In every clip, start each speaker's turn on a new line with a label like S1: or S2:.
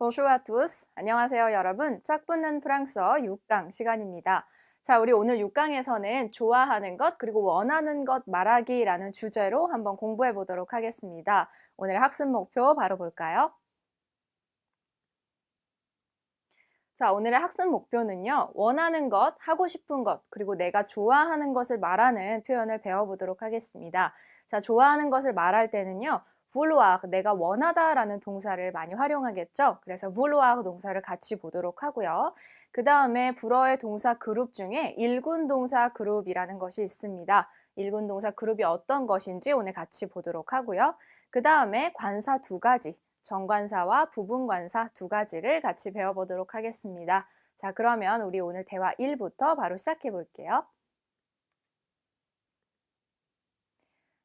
S1: Bonjour à tous. 안녕하세요, 여러분. 짝 붙는 프랑스어 6강 시간입니다. 자, 우리 오늘 6강에서는 좋아하는 것 그리고 원하는 것 말하기라는 주제로 한번 공부해 보도록 하겠습니다. 오늘의 학습 목표 바로 볼까요? 자, 오늘의 학습 목표는요. 원하는 것, 하고 싶은 것, 그리고 내가 좋아하는 것을 말하는 표현을 배워보도록 하겠습니다. 자, 좋아하는 것을 말할 때는요. vouloir, 내가 원하다라는 동사를 많이 활용하겠죠. 그래서 vouloir 동사를 같이 보도록 하고요. 그 다음에 불어의 동사 그룹 중에 일군 동사 그룹이라는 것이 있습니다. 일군 동사 그룹이 어떤 것인지 오늘 같이 보도록 하고요. 그 다음에 관사 두 가지, 정관사와 부분관사 두 가지를 같이 배워보도록 하겠습니다. 자, 그러면 우리 오늘 대화 1부터 바로 시작해 볼게요.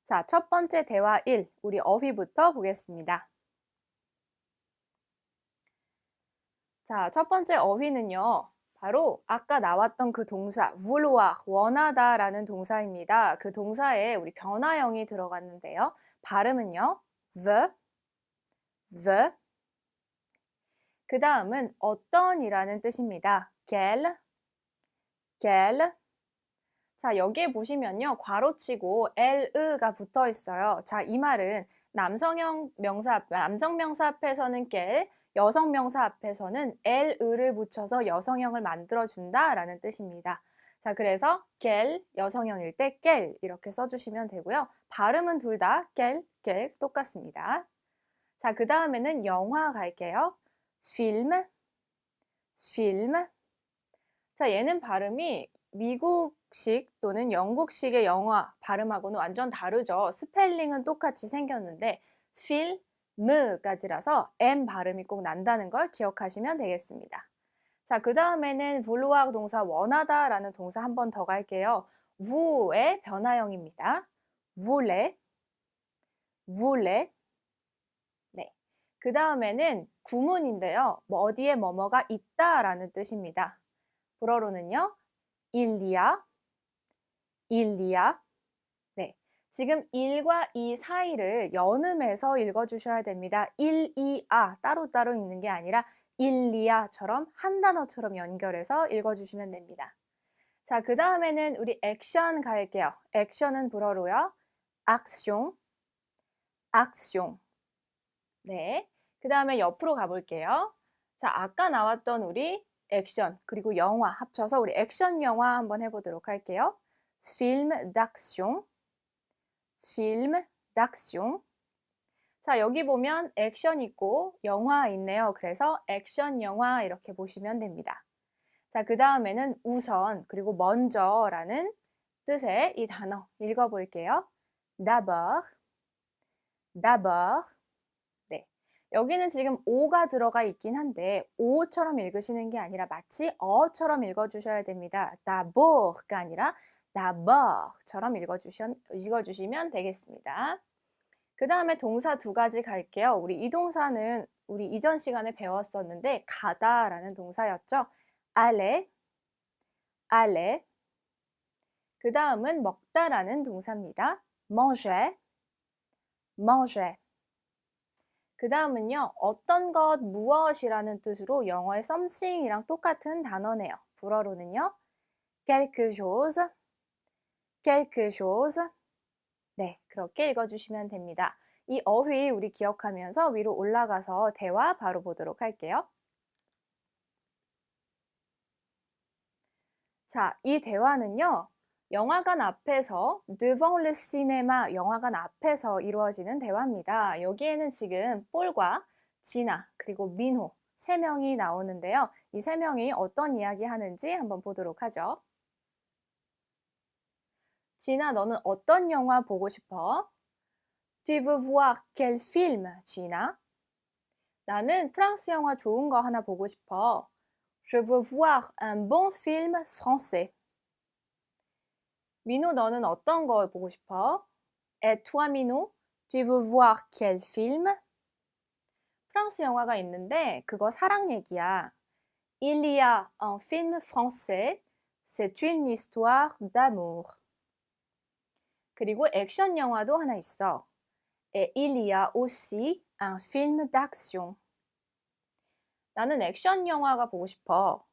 S1: 자, 첫 번째 대화 1, 우리 어휘부터 보겠습니다. 자, 첫 번째 어휘는요. 바로 아까 나왔던 그 동사 vouloir, 원하다라는 동사입니다. 그 동사에 우리 변화형이 들어갔는데요. 발음은요. the. 그 다음은 어떤이라는 뜻입니다. quel. 자, 여기에 보시면요. 괄호치고 LE가 붙어 있어요. 자, 이 말은 남성 명사 앞에서는 quel, 여성 명사 앞에서는 LE를 붙여서 여성형을 만들어준다 라는 뜻입니다. 자, 그래서 quel, 여성형일 때 quel 이렇게 써주시면 되고요. 발음은 둘 다 quel 똑같습니다. 자, 그 다음에는 영화 갈게요. film. 자, 얘는 발음이 미국식 또는 영국식의 영화 발음하고는 완전 다르죠. 스펠링은 똑같이 생겼는데 film까지라서 M 발음이 꼭 난다는 걸 기억하시면 되겠습니다. 자, 그 다음에는 vouloir 동사 원하다라는 동사 한 번 더 갈게요. vou의 변화형입니다. voulez. 네. 그 다음에는 구문인데요. 어디에 뭐뭐가 있다라는 뜻입니다. 불어로는요. il y a. 네. 지금 1과 2 사이를 연음해서 읽어주셔야 됩니다. il, y, a 따로따로 읽는 게 아니라 il y a처럼 한 단어처럼 연결해서 읽어주시면 됩니다. 자, 그 다음에는 우리 액션 갈게요. 액션은 불어로요. action. 네. 그 다음에 옆으로 가볼게요. 자, 아까 나왔던 우리 액션 그리고 영화 합쳐서 우리 액션 영화 한번 해보도록 할게요. film d'action. 자, 여기 보면 액션 있고 영화 있네요. 그래서 액션 영화 이렇게 보시면 됩니다. 자, 그 다음에는 우선 그리고 먼저라는 뜻의 이 단어 읽어볼게요. d'abord. 네. 여기는 지금 오가 들어가 있긴 한데 오처럼 읽으시는 게 아니라 마치 어처럼 읽어주셔야 됩니다. d'abord가 아니라 d'abord처럼 읽어주시면 되겠습니다. 그 다음에 동사 두 가지 갈게요. 우리 이 동사는 우리 이전 시간에 배웠었는데 가다라는 동사였죠. aller. 그 다음은 먹다라는 동사입니다. manger. 그 다음은요. 어떤 것, 무엇이라는 뜻으로 영어의 something이랑 똑같은 단어네요. 불어로는요. quelque chose. 네, 그렇게 읽어주시면 됩니다. 이 어휘 우리 기억하면서 위로 올라가서 대화 바로 보도록 할게요. 자, 이 대화는요. 영화관 앞에서 devant le cinéma, 영화관 앞에서 이루어지는 대화입니다. 여기에는 지금 폴과 지나 그리고 민호 세 명이 나오는데요. 이 세 명이 어떤 이야기 하는지 한번 보도록 하죠. 지나, 너는 어떤 영화 보고 싶어? Tu veux voir quel film, 지나? 나는 프랑스 영화 좋은 거 하나 보고 싶어. Je veux voir un bon film français. 민호, 너는 어떤 거 보고 싶어? Et toi, 민호, tu veux voir quel film? 프랑스 영화가 있는데 그거 사랑 얘기야. Il y a un film français. C'est une histoire d'amour. 그리고 액션 영화도 하나 있어. Et il y a aussi un film d'action. 나는 액션 영화가 보고 싶어.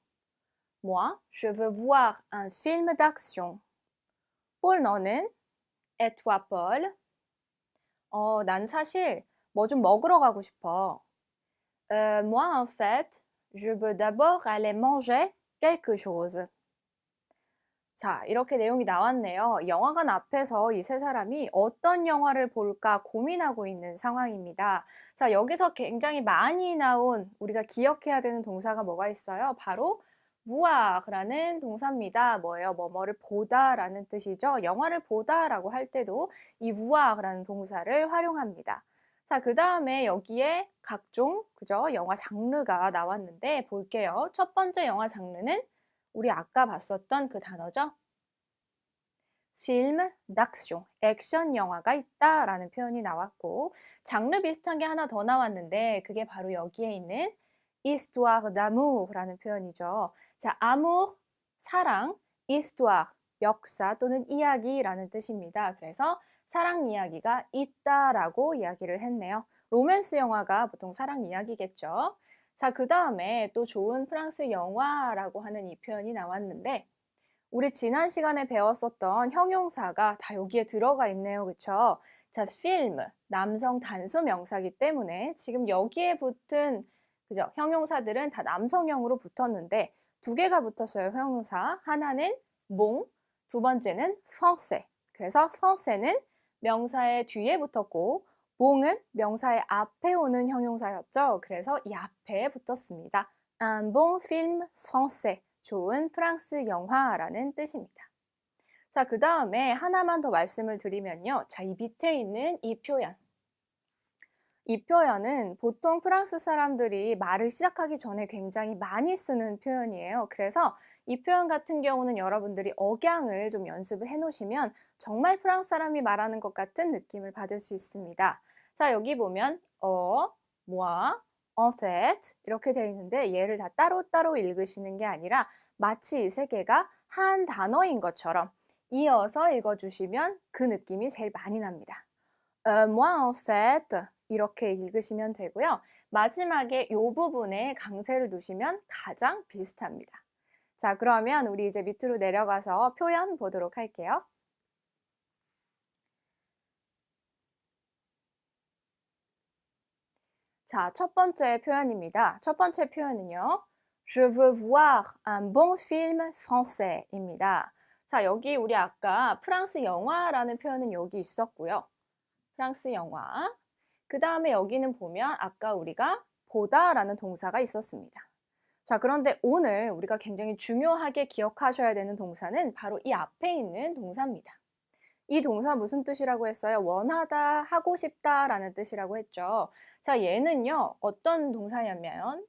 S1: Moi, je veux voir un film d'action. 폴, 너는? Et toi, Paul? 난 사실 뭐 좀 먹으러 가고 싶어. Moi, en fait, je veux d'abord aller manger quelque chose. 자, 이렇게 내용이 나왔네요. 영화관 앞에서 이 세 사람이 어떤 영화를 볼까 고민하고 있는 상황입니다. 자, 여기서 굉장히 많이 나온 우리가 기억해야 되는 동사가 뭐가 있어요? 바로 무악라는 동사입니다. 뭐예요? 뭐뭐를 보다라는 뜻이죠. 영화를 보다라고 할 때도 이 무악라는 동사를 활용합니다. 자, 그 다음에 여기에 각종, 그죠? 영화 장르가 나왔는데 볼게요. 첫 번째 영화 장르는 우리 아까 봤었던 그 단어죠. film d'action, 액션 영화가 있다라는 표현이 나왔고 장르 비슷한 게 하나 더 나왔는데 그게 바로 여기에 있는 histoire d'amour라는 표현이죠. 자, amour, 사랑, histoire, 역사 또는 이야기라는 뜻입니다. 그래서 사랑 이야기가 있다라고 이야기를 했네요. 로맨스 영화가 보통 사랑 이야기겠죠. 자, 그 다음에 또 좋은 프랑스 영화라고 하는 이 표현이 나왔는데 우리 지난 시간에 배웠었던 형용사가 다 여기에 들어가 있네요. 그쵸? 자, film, 남성 단수 명사이기 때문에 지금 여기에 붙은 그죠? 형용사들은 다 남성형으로 붙었는데 두 개가 붙었어요. 형용사. 하나는 bon, 두 번째는 français. 그래서 français는 명사의 뒤에 붙었고 bon은 명사의 앞에 오는 형용사였죠. 그래서 이 앞에 붙었습니다. Un bon film français. 좋은 프랑스 영화라는 뜻입니다. 자, 그 다음에 하나만 더 말씀을 드리면요. 자, 이 밑에 있는 이 표현. 이 표현은 보통 프랑스 사람들이 말을 시작하기 전에 굉장히 많이 쓰는 표현이에요. 그래서 이 표현 같은 경우는 여러분들이 억양을 좀 연습을 해 놓으시면 정말 프랑스 사람이 말하는 것 같은 느낌을 받을 수 있습니다. 자, 여기 보면 moi, en fait 이렇게 되어 있는데 얘를 다 따로따로 읽으시는 게 아니라 마치 이 세 개가 한 단어인 것처럼 이어서 읽어주시면 그 느낌이 제일 많이 납니다. moi, en fait 이렇게 읽으시면 되고요. 마지막에 이 부분에 강세를 두시면 가장 비슷합니다. 자, 그러면 우리 이제 밑으로 내려가서 표현 보도록 할게요. 자, 첫 번째 표현입니다. 첫 번째 표현은요. Je veux voir un bon film français입니다. 자, 여기 우리 아까 프랑스 영화라는 표현은 여기 있었고요. 프랑스 영화. 그 다음에 여기는 보면 아까 우리가 보다라는 동사가 있었습니다. 자, 그런데 오늘 우리가 굉장히 중요하게 기억하셔야 되는 동사는 바로 이 앞에 있는 동사입니다. 이 동사 무슨 뜻이라고 했어요? 원하다, 하고 싶다라는 뜻이라고 했죠. 자, 얘는요. 어떤 동사냐면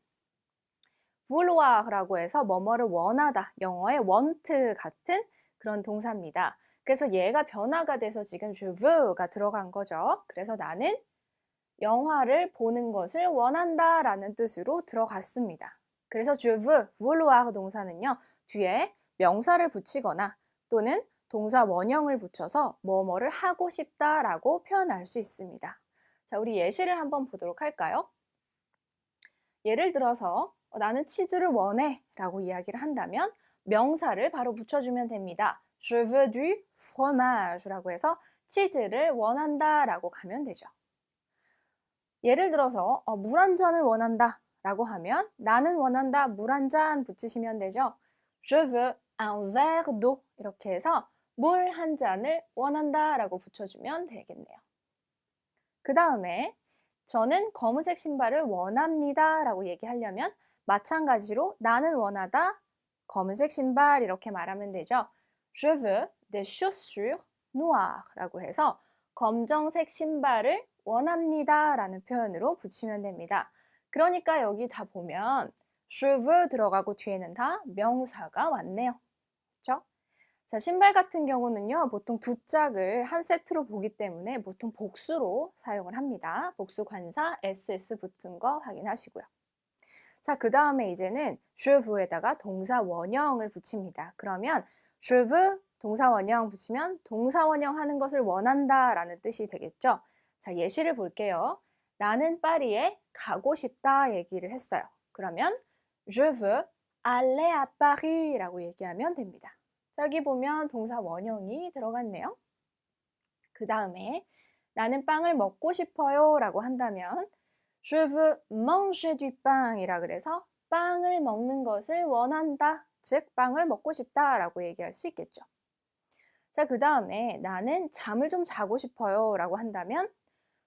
S1: vouloir라고 해서 뭐뭐를 원하다, 영어의 want 같은 그런 동사입니다. 그래서 얘가 변화가 돼서 지금 je veux가 들어간 거죠. 그래서 나는 영화를 보는 것을 원한다 라는 뜻으로 들어갔습니다. 그래서 je veux, vouloir 동사는요. 뒤에 명사를 붙이거나 또는 동사 원형을 붙여서 뭐뭐를 하고 싶다라고 표현할 수 있습니다. 자, 우리 예시를 한번 보도록 할까요? 예를 들어서 나는 치즈를 원해 라고 이야기를 한다면 명사를 바로 붙여주면 됩니다. Je veux du fromage 라고 해서 치즈를 원한다 라고 가면 되죠. 예를 들어서 물 한 잔을 원한다 라고 하면 나는 원한다 물 한 잔 붙이시면 되죠. Je veux un verre d'eau 이렇게 해서 물 한 잔을 원한다 라고 붙여주면 되겠네요. 그 다음에 저는 검은색 신발을 원합니다 라고 얘기하려면 마찬가지로 나는 원하다 검은색 신발 이렇게 말하면 되죠. Je veux des chaussures noires 라고 해서 검정색 신발을 원합니다 라는 표현으로 붙이면 됩니다. 그러니까 여기 다 보면 je veux 들어가고 뒤에는 다 명사가 왔네요. 그렇죠? 자, 신발 같은 경우는요. 보통 두 짝을 한 세트로 보기 때문에 보통 복수로 사용을 합니다. 복수 관사 ss 붙은 거 확인하시고요. 자, 그 다음에 이제는 je veux에다가 동사 원형을 붙입니다. 그러면 je veux 동사 원형 붙이면 동사 원형 하는 것을 원한다 라는 뜻이 되겠죠. 자, 예시를 볼게요. 나는 파리에 가고 싶다 얘기를 했어요. 그러면 Je veux aller à Paris 라고 얘기하면 됩니다. 여기 보면 동사 원형이 들어갔네요. 그 다음에 나는 빵을 먹고 싶어요 라고 한다면 Je veux manger du pain 이라 그래서 빵을 먹는 것을 원한다. 즉 빵을 먹고 싶다 라고 얘기할 수 있겠죠. 자, 그 다음에 나는 잠을 좀 자고 싶어요 라고 한다면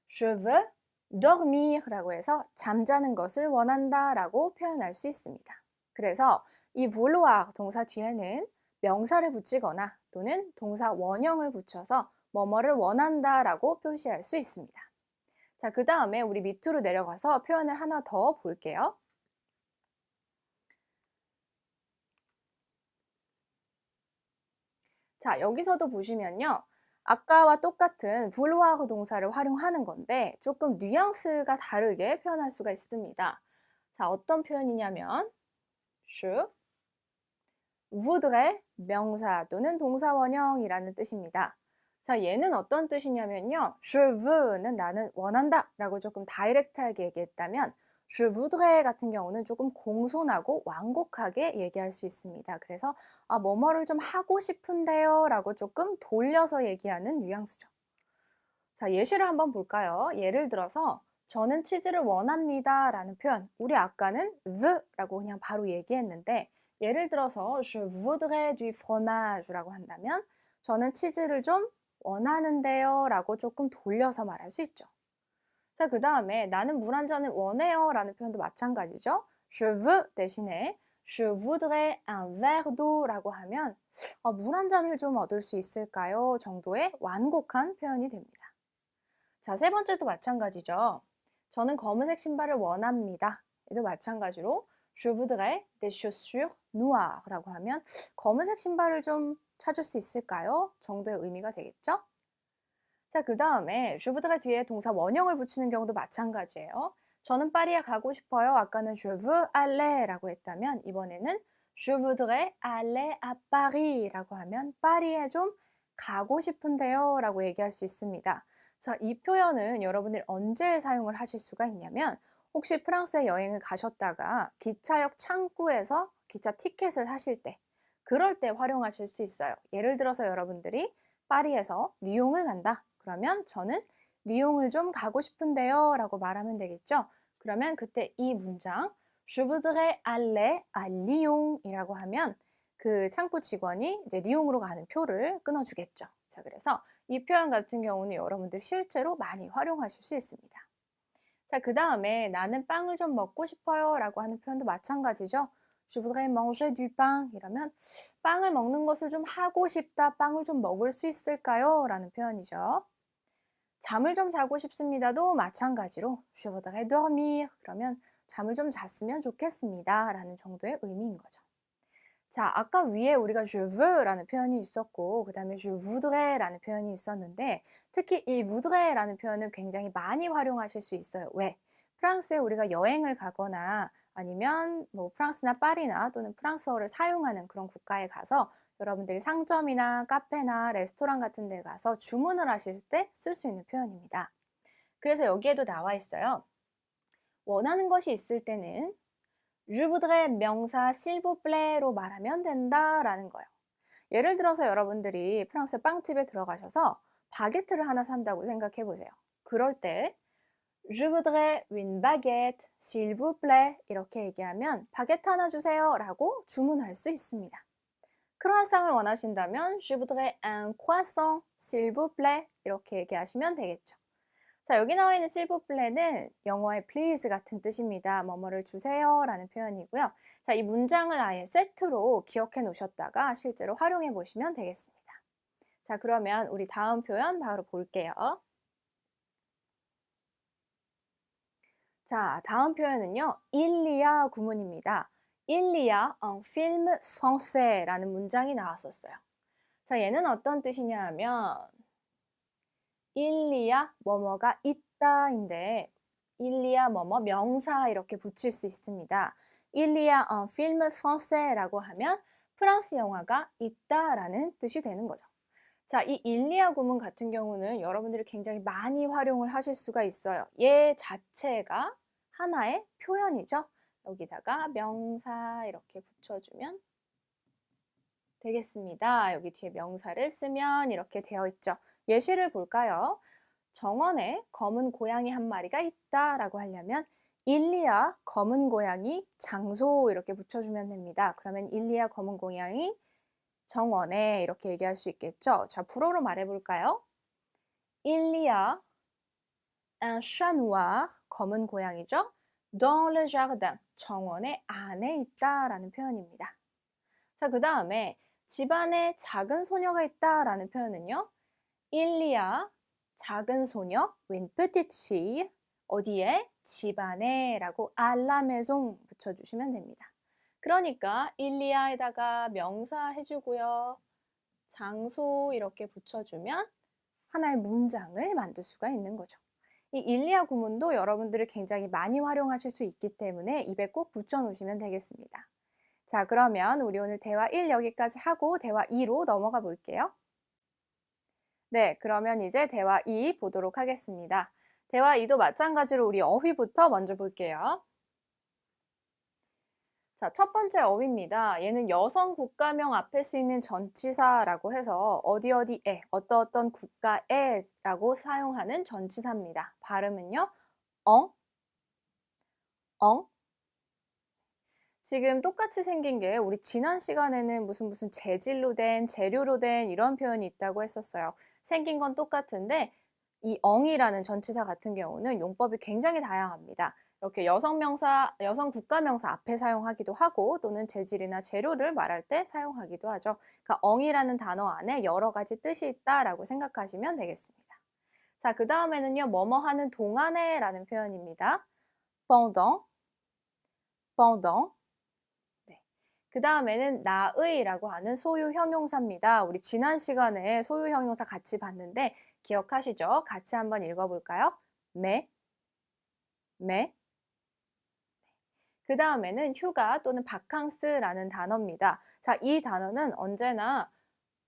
S1: Je veux dormir 라고 해서 잠자는 것을 원한다 라고 표현할 수 있습니다. 그래서 이 vouloir 동사 뒤에는 명사를 붙이거나 또는 동사 원형을 붙여서 뭐뭐를 원한다 라고 표시할 수 있습니다. 자, 그 다음에 우리 밑으로 내려가서 표현을 하나 더 볼게요. 자, 여기서도 보시면요. 아까와 똑같은 vouloir 동사를 활용하는 건데 조금 뉘앙스가 다르게 표현할 수가 있습니다. 자, 어떤 표현이냐면 Je voudrais 명사 또는 동사 원형이라는 뜻입니다. 자, 얘는 어떤 뜻이냐면요. Je veux는 나는 원한다 라고 조금 다이렉트하게 얘기했다면 Je voudrais 같은 경우는 조금 공손하고 완곡하게 얘기할 수 있습니다. 그래서 뭐뭐를 좀 하고 싶은데요 라고 조금 돌려서 얘기하는 뉘앙스죠. 자, 예시를 한번 볼까요? 예를 들어서 저는 치즈를 원합니다 라는 표현. 우리 아까는 veut라고 그냥 바로 얘기했는데 예를 들어서 Je voudrais du fromage 라고 한다면 저는 치즈를 좀 원하는데요 라고 조금 돌려서 말할 수 있죠. 자, 그 다음에 나는 물 한 잔을 원해요 라는 표현도 마찬가지죠. Je veux 대신에 Je voudrais un verre d'eau 라고 하면 물 한 잔을 좀 얻을 수 있을까요? 정도의 완곡한 표현이 됩니다. 자, 세 번째도 마찬가지죠. 저는 검은색 신발을 원합니다. 얘도 마찬가지로 Je voudrais des chaussures noires 라고 하면 검은색 신발을 좀 찾을 수 있을까요? 정도의 의미가 되겠죠? 자, 그 다음에 Je voudrais 뒤에 동사 원형을 붙이는 경우도 마찬가지예요. 저는 파리에 가고 싶어요. 아까는 Je veux aller 라고 했다면 이번에는 Je voudrais aller à Paris 라고 하면 파리에 좀 가고 싶은데요 라고 얘기할 수 있습니다. 자, 이 표현은 여러분들 언제 사용을 하실 수가 있냐면 혹시 프랑스에 여행을 가셨다가 기차역 창구에서 기차 티켓을 사실 때 그럴 때 활용하실 수 있어요. 예를 들어서 여러분들이 파리에서 리옹을 간다. 그러면 저는 리옹을 좀 가고 싶은데요 라고 말하면 되겠죠. 그러면 그때 이 문장 Je voudrais aller à Lyon 이라고 하면 그 창구 직원이 이제 리옹으로 가는 표를 끊어주겠죠. 자, 그래서 이 표현 같은 경우는 여러분들 실제로 많이 활용하실 수 있습니다. 자, 그 다음에 나는 빵을 좀 먹고 싶어요 라고 하는 표현도 마찬가지죠. Je voudrais manger du pain 이러면 빵을 먹는 것을 좀 하고 싶다, 빵을 좀 먹을 수 있을까요? 라는 표현이죠. 잠을 좀 자고 싶습니다도 마찬가지로 Je voudrais dormir 그러면 잠을 좀 잤으면 좋겠습니다 라는 정도의 의미인 거죠. 자, 아까 위에 우리가 Je veux 라는 표현이 있었고 그 다음에 Je voudrais 라는 표현이 있었는데 특히 이 voudrais 라는 표현은 굉장히 많이 활용하실 수 있어요. 왜? 프랑스에 우리가 여행을 가거나 아니면 뭐 프랑스나 파리나 또는 프랑스어를 사용하는 그런 국가에 가서 여러분들이 상점이나 카페나 레스토랑 같은 데 가서 주문을 하실 때 쓸 수 있는 표현입니다. 그래서 여기에도 나와 있어요. 원하는 것이 있을 때는 Je voudrais 명사 s'il vous plait로 말하면 된다라는 거예요. 예를 들어서 여러분들이 프랑스 빵집에 들어가셔서 바게트를 하나 산다고 생각해 보세요. 그럴 때 Je voudrais une baguette s'il vous plaît 이렇게 얘기하면 바게트 하나 주세요 라고 주문할 수 있습니다. 크루아상을 원하신다면 Je voudrais un croissant s'il vous plaît 이렇게 얘기하시면 되겠죠. 자, 여기 나와 있는 s'il vous plaît는 영어의 please 같은 뜻입니다. 뭐뭐를 주세요 라는 표현이고요. 자, 이 문장을 아예 세트로 기억해 놓으셨다가 실제로 활용해 보시면 되겠습니다. 자, 그러면 우리 다음 표현 바로 볼게요. 자, 다음 표현은요. Il y a 구문입니다. Il y a un film français 라는 문장이 나왔었어요. 자, 얘는 어떤 뜻이냐 하면 Il y a 뭐뭐가 있다인데 Il y a 뭐뭐 명사 이렇게 붙일 수 있습니다. Il y a un film français 라고 하면 프랑스 영화가 있다라는 뜻이 되는 거죠. 자, 이 il y a 구문 같은 경우는 여러분들이 굉장히 많이 활용을 하실 수가 있어요. 얘 자체가 하나의 표현이죠. 여기다가 명사 이렇게 붙여주면 되겠습니다. 여기 뒤에 명사를 쓰면 이렇게 되어 있죠. 예시를 볼까요? 정원에 검은 고양이 한 마리가 있다라고 하려면 일리아 검은 고양이 장소 이렇게 붙여주면 됩니다. 그러면 일리아 검은 고양이 정원에 이렇게 얘기할 수 있겠죠. 자, 불어로 말해볼까요? 일리아 un chat noir 검은 고양이죠. dans le jardin 정원의 안에 있다라는 표현입니다. 자, 그 다음에 집안에 작은 소녀가 있다라는 표현은요. 일리아 작은 소녀, une petite fille 어디에? 집안에 라고 à la maison 붙여주시면 됩니다. 그러니까 일리아에다가 명사 해주고요. 장소 이렇게 붙여주면 하나의 문장을 만들 수가 있는 거죠. 이 일리아 구문도 여러분들이 굉장히 많이 활용하실 수 있기 때문에 입에 꼭 붙여놓으시면 되겠습니다. 자, 그러면 우리 오늘 대화 1 여기까지 하고 대화 2로 넘어가 볼게요. 네, 그러면 이제 대화 2 보도록 하겠습니다. 대화 2도 마찬가지로 우리 어휘부터 먼저 볼게요. 자, 첫 번째 어휘입니다. 얘는 여성 국가명 앞에 쓰이는 전치사라고 해서 어디에, 어떤 국가에라고 사용하는 전치사입니다. 발음은요. 엉. 지금 똑같이 생긴 게 우리 지난 시간에는 무슨 재질로 된, 재료로 된 이런 표현이 있다고 했었어요. 생긴 건 똑같은데 이 엉이라는 전치사 같은 경우는 용법이 굉장히 다양합니다. 이렇게 여성 국가 명사 앞에 사용하기도 하고 또는 재질이나 재료를 말할 때 사용하기도 하죠. 그러니까 엉이라는 단어 안에 여러 가지 뜻이 있다라고 생각하시면 되겠습니다. 자, 그 다음에는요. 뭐뭐 하는 동안에 라는 표현입니다. pendant. 네. 그 다음에는 나의라고 하는 소유 형용사입니다. 우리 지난 시간에 소유 형용사 같이 봤는데 기억하시죠? 같이 한번 읽어볼까요? 매. 그 다음에는 휴가 또는 바캉스라는 단어입니다. 자, 이 단어는 언제나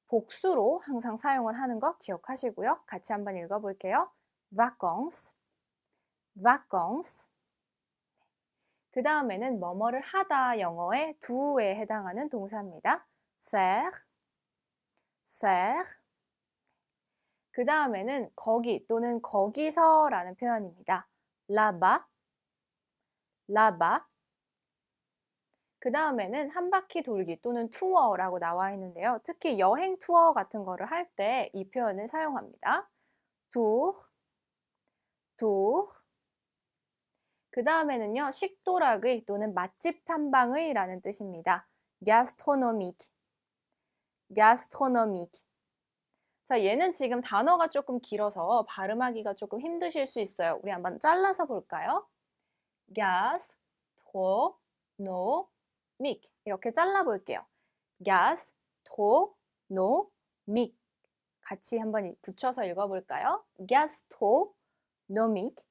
S1: 복수로 항상 사용을 하는 거 기억하시고요. 같이 한번 읽어볼게요. vacances. 그 다음에는 뭐뭐를 하다 영어의 do에 해당하는 동사입니다. faire. 그 다음에는 거기 또는 거기서라는 표현입니다. là-bas. 그 다음에는 한 바퀴 돌기 또는 투어라고 나와 있는데요. 특히 여행 투어 같은 거를 할 때 이 표현을 사용합니다. tour. 그 다음에는요. 식도락의 또는 맛집 탐방의 라는 뜻입니다. gastronomique. 자, 얘는 지금 단어가 조금 길어서 발음하기가 조금 힘드실 수 있어요. 우리 한번 잘라서 볼까요? gastronomique 이렇게 잘라볼게요. gastronomique 같이 한번 붙여서 읽어볼까요? gastronomique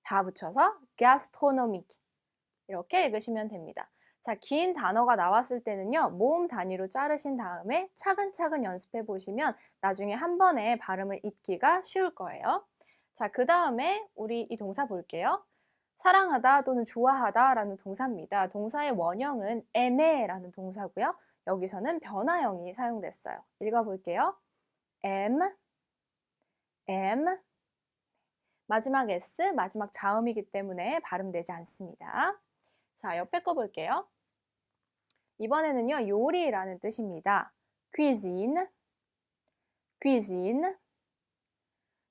S1: 다 붙여서 gastronomique 이렇게 읽으시면 됩니다. 자, 긴 단어가 나왔을 때는요. 모음 단위로 자르신 다음에 차근차근 연습해 보시면 나중에 한 번에 발음을 잊기가 쉬울 거예요. 자, 그 다음에 우리 이 동사 볼게요. 사랑하다 또는 좋아하다 라는 동사입니다. 동사의 원형은 aimer라는 동사고요. 여기서는 변화형이 사용됐어요. 읽어볼게요. aime. 마지막 S, 마지막 자음이기 때문에 발음되지 않습니다. 자, 옆에 거 볼게요. 이번에는요, 요리라는 뜻입니다. cuisine.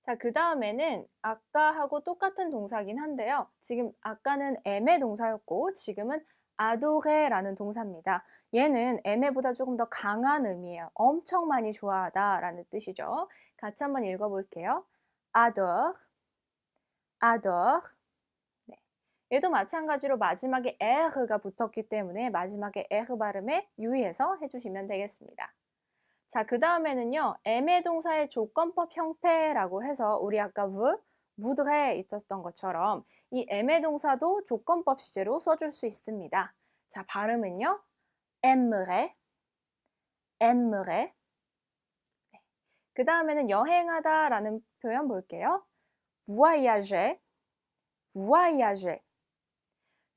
S1: 자, 그 다음에는 아까하고 똑같은 동사긴 한데요. 지금 아까는 aimer 동사였고 지금은 adore라는 동사입니다. 얘는 aimer보다 조금 더 강한 의미예요. 엄청 많이 좋아하다 라는 뜻이죠. 같이 한번 읽어볼게요. adore. 네. 얘도 마찬가지로 마지막에 r가 붙었기 때문에 마지막에 r 발음에 유의해서 해주시면 되겠습니다. 자, 그 다음에는요. aimer 동사의 조건법 형태라고 해서 우리 아까 voudrait 있었던 것처럼 이 aimer 동사도 조건법 시제로 써줄 수 있습니다. 자, 발음은요. aimerait. 네. 그 다음에는 여행하다 라는 표현 볼게요. voyager.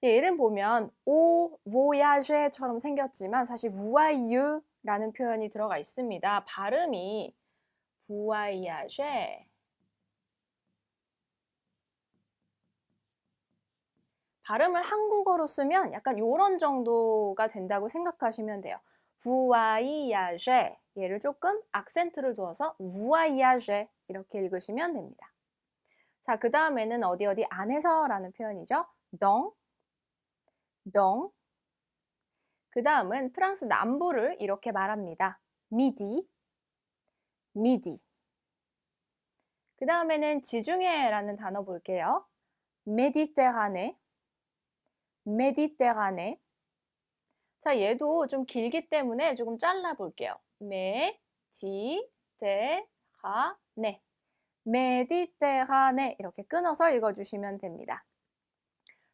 S1: 얘를 보면 au voyage처럼 생겼지만 사실 voyage라는 표현이 들어가 있습니다. 발음이 voyage. 발음을 한국어로 쓰면 약간 요런 정도가 된다고 생각하시면 돼요. voyage. 얘를 조금 악센트를 두어서 voyage 이렇게 읽으시면 됩니다. 자, 그 다음에는 어디 안에서라는 표현이죠. dans. 그 다음은 프랑스 남부를 이렇게 말합니다. midi. 그 다음에는 지중해라는 단어 볼게요. méditerranée. 자, 얘도 좀 길기 때문에 조금 잘라 볼게요. 메디테라네 이렇게 끊어서 읽어주시면 됩니다.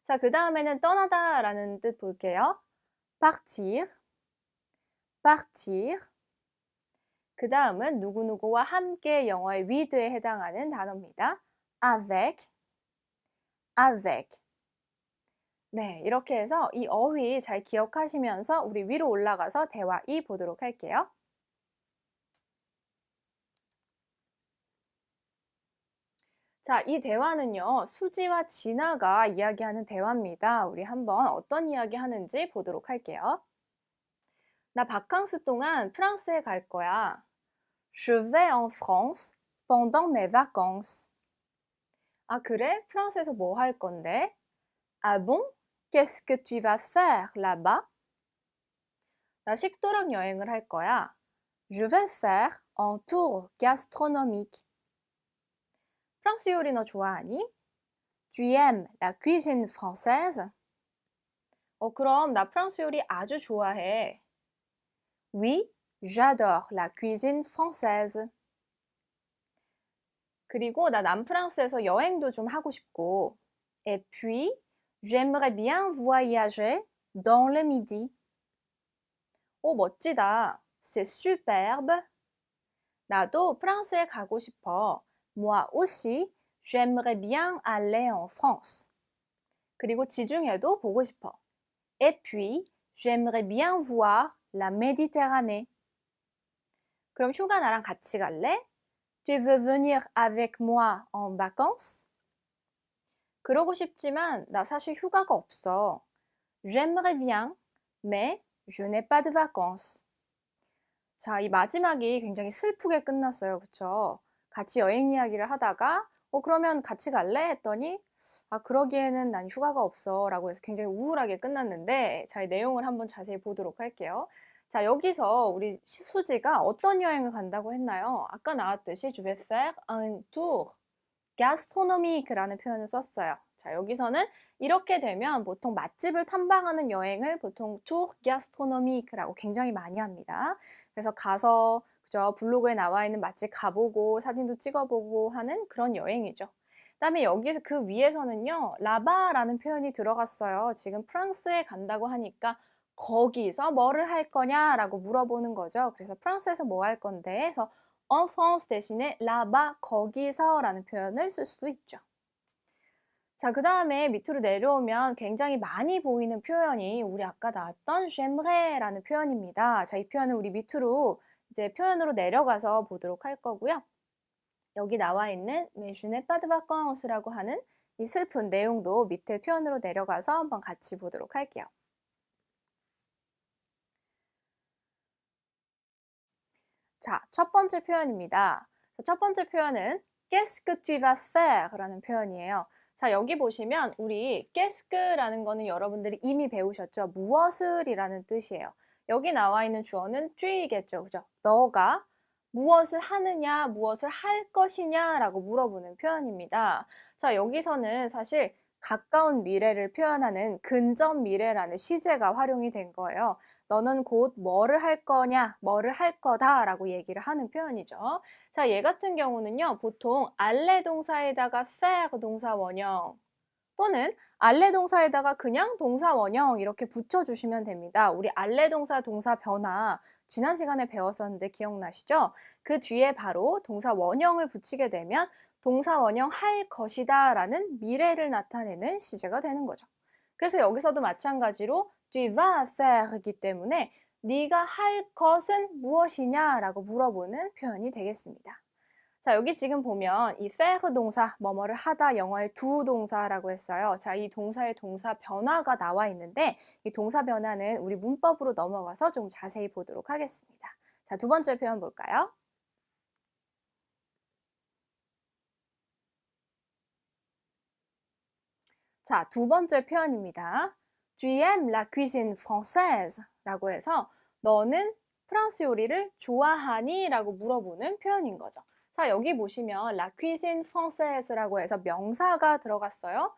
S1: 자, 그 다음에는 떠나다라는 뜻 볼게요. partir. 그 다음은 누구누구와 함께 영어의 with에 해당하는 단어입니다. avec. 네, 이렇게 해서 이 어휘 잘 기억하시면서 우리 위로 올라가서 대화 2 보도록 할게요. 자, 이 대화는요, 수지와 진아가 이야기하는 대화입니다. 우리 한번 어떤 이야기 하는지 보도록 할게요. 나 바캉스 동안 프랑스에 갈 거야. Je vais en France pendant mes vacances. 아, 그래? 프랑스에서 뭐 할 건데? Ah bon? Qu'est-ce que tu vas faire là-bas? 나 식도락 여행을 할 거야. Je vais faire un tour gastronomique. 프랑스 요리 너 좋아하니? Tu aimes la cuisine française? 그럼 나 프랑스 요리 아주 좋아해. Oui, j'adore la cuisine française. 그리고 나 남프랑스에서 여행도 좀 하고 싶고. Et puis, j'aimerais bien voyager dans le midi. 오, 멋지다. C'est superbe. 나도 프랑스에 가고 싶어. Moi aussi, j'aimerais bien aller en France. 그리고 지중해도 보고 싶어. Et puis, j'aimerais bien voir la Méditerranée. 그럼 휴가 나랑 같이 갈래? Tu veux venir avec moi en vacances? 그러고 싶지만 나 사실 휴가가 없어. J'aimerais bien, mais je n'ai pas de vacances. 자, 이 마지막이 굉장히 슬프게 끝났어요. 그쵸? 같이 여행 이야기를 하다가 그러면 같이 갈래? 했더니 그러기에는 난 휴가가 없어 라고 해서 굉장히 우울하게 끝났는데 자, 이 내용을 한번 자세히 보도록 할게요. 자, 여기서 우리 수지가 어떤 여행을 간다고 했나요? 아까 나왔듯이 Je vais faire un tour gastronomique라는 표현을 썼어요. 자, 여기서는 이렇게 되면 보통 맛집을 탐방하는 여행을 보통 tour gastronomique라고 굉장히 많이 합니다. 그래서 가서 그죠? 블로그에 나와 있는 맛집 가보고 사진도 찍어보고 하는 그런 여행이죠. 그다음에 여기서 그 위에서는요. 라바라는 표현이 들어갔어요. 지금 프랑스에 간다고 하니까 거기서 뭐를 할 거냐라고 물어보는 거죠. 그래서 프랑스에서 뭐 할 건데 해서 en France 대신에 là-bas 거기서라는 표현을 쓸 수 있죠. 자, 그 다음에 밑으로 내려오면 굉장히 많이 보이는 표현이 우리 아까 나왔던 j'aimerais.라는 표현입니다. 자, 이 표현은 우리 밑으로 이제 표현으로 내려가서 보도록 할 거고요. 여기 나와 있는 mais je n'ai pas de vacances라고 하는 이 슬픈 내용도 밑에 표현으로 내려가서 한번 같이 보도록 할게요. 자, 첫 번째 표현입니다. 첫 번째 표현은 qu'est-ce que tu vas faire? 라는 표현이에요. 자, 여기 보시면 우리 qu'est-ce que라는 거는 여러분들이 이미 배우셨죠? 무엇을 이라는 뜻이에요. 여기 나와 있는 주어는 tu이겠죠. 그죠? 너가 무엇을 하느냐, 무엇을 할 것이냐 라고 물어보는 표현입니다. 자, 여기서는 사실 가까운 미래를 표현하는 근접 미래라는 시제가 활용이 된 거예요. 너는 곧 뭐를 할 거냐, 뭐를 할 거다 라고 얘기를 하는 표현이죠. 자, 얘 같은 경우는요, 보통 알레 동사에다가 faire 동사 원형 또는 알레 동사에다가 그냥 동사 원형 이렇게 붙여주시면 됩니다. 우리 알레 동사 동사 변화 지난 시간에 배웠었는데 기억나시죠? 그 뒤에 바로 동사 원형을 붙이게 되면 동사 원형 할 것이다 라는 미래를 나타내는 시제가 되는 거죠. 그래서 여기서도 마찬가지로 tu vas faire이기 때문에 네가 할 것은 무엇이냐라고 물어보는 표현이 되겠습니다. 자, 여기 지금 보면 이 faire 동사, 뭐뭐를 하다, 영어의 do 동사라고 했어요. 자, 이 동사의 동사 변화가 나와 있는데 이 동사 변화는 우리 문법으로 넘어가서 좀 자세히 보도록 하겠습니다. 자, 두 번째 표현 볼까요? 자, 두 번째 표현입니다. Tu aimes la cuisine française? 라고 해서 너는 프랑스 요리를 좋아하니? 라고 물어보는 표현인 거죠. 자, 여기 보시면 la cuisine française라고 해서 명사가 들어갔어요.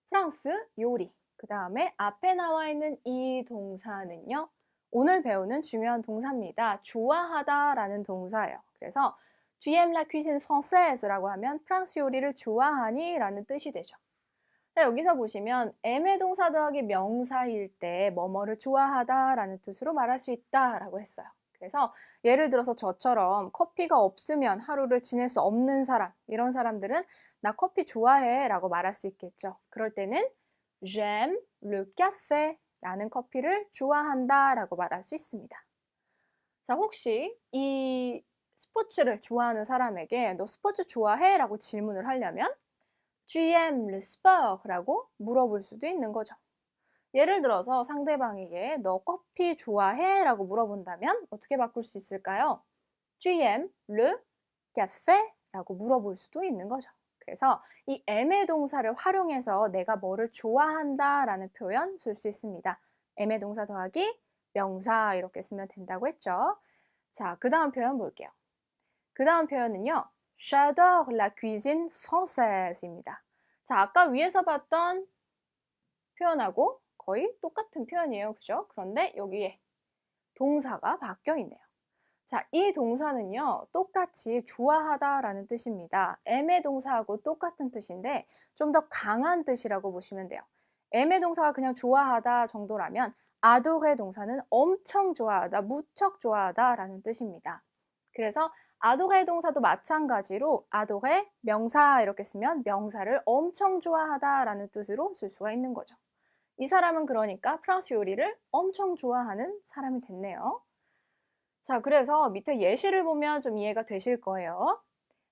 S1: 프랑스 요리. 그 다음에 앞에 나와 있는 이 동사는요. 오늘 배우는 중요한 동사입니다. 좋아하다라는 동사예요. 그래서 tu aimes la cuisine française라고 하면 프랑스 요리를 좋아하니? 라는 뜻이 되죠. 자, 여기서 보시면 애매 동사 더하기 명사일 때 뭐뭐를 좋아하다라는 뜻으로 말할 수 있다라고 했어요. 그래서 예를 들어서 저처럼 커피가 없으면 하루를 지낼 수 없는 사람, 이런 사람들은 나 커피 좋아해 라고 말할 수 있겠죠. 그럴 때는 j'aime le café, 나는 커피를 좋아한다 라고 말할 수 있습니다. 자, 혹시 이 스포츠를 좋아하는 사람에게 너 스포츠 좋아해? 라고 질문을 하려면 Tu aimes le sport? 라고 물어볼 수도 있는 거죠. 예를 들어서 상대방에게 너 커피 좋아해? 라고 물어본다면 어떻게 바꿀 수 있을까요? Tu aimes le café? 라고 물어볼 수도 있는 거죠. 그래서 이 aime의 동사를 활용해서 내가 뭐를 좋아한다 라는 표현 쓸 수 있습니다. aime의 동사 더하기 명사 이렇게 쓰면 된다고 했죠. 자, 그 다음 표현 볼게요. 그 다음 표현은요. J'adore la cuisine française입니다. 자, 아까 위에서 봤던 표현하고 거의 똑같은 표현이에요. 그죠? 그런데 여기에 동사가 바뀌어 있네요. 자, 이 동사는요. 똑같이 좋아하다라는 뜻입니다. aime의 동사하고 똑같은 뜻인데 좀 더 강한 뜻이라고 보시면 돼요. aime의 동사가 그냥 좋아하다 정도라면 adorer 동사는 엄청 좋아하다, 무척 좋아하다라는 뜻입니다. 그래서 adorer 동사도 마찬가지로 adorer 명사 이렇게 쓰면 명사를 엄청 좋아하다라는 뜻으로 쓸 수가 있는 거죠. 이 사람은 그러니까 프랑스 요리를 엄청 좋아하는 사람이 됐네요. 자, 그래서 밑에 예시를 보면 좀 이해가 되실 거예요.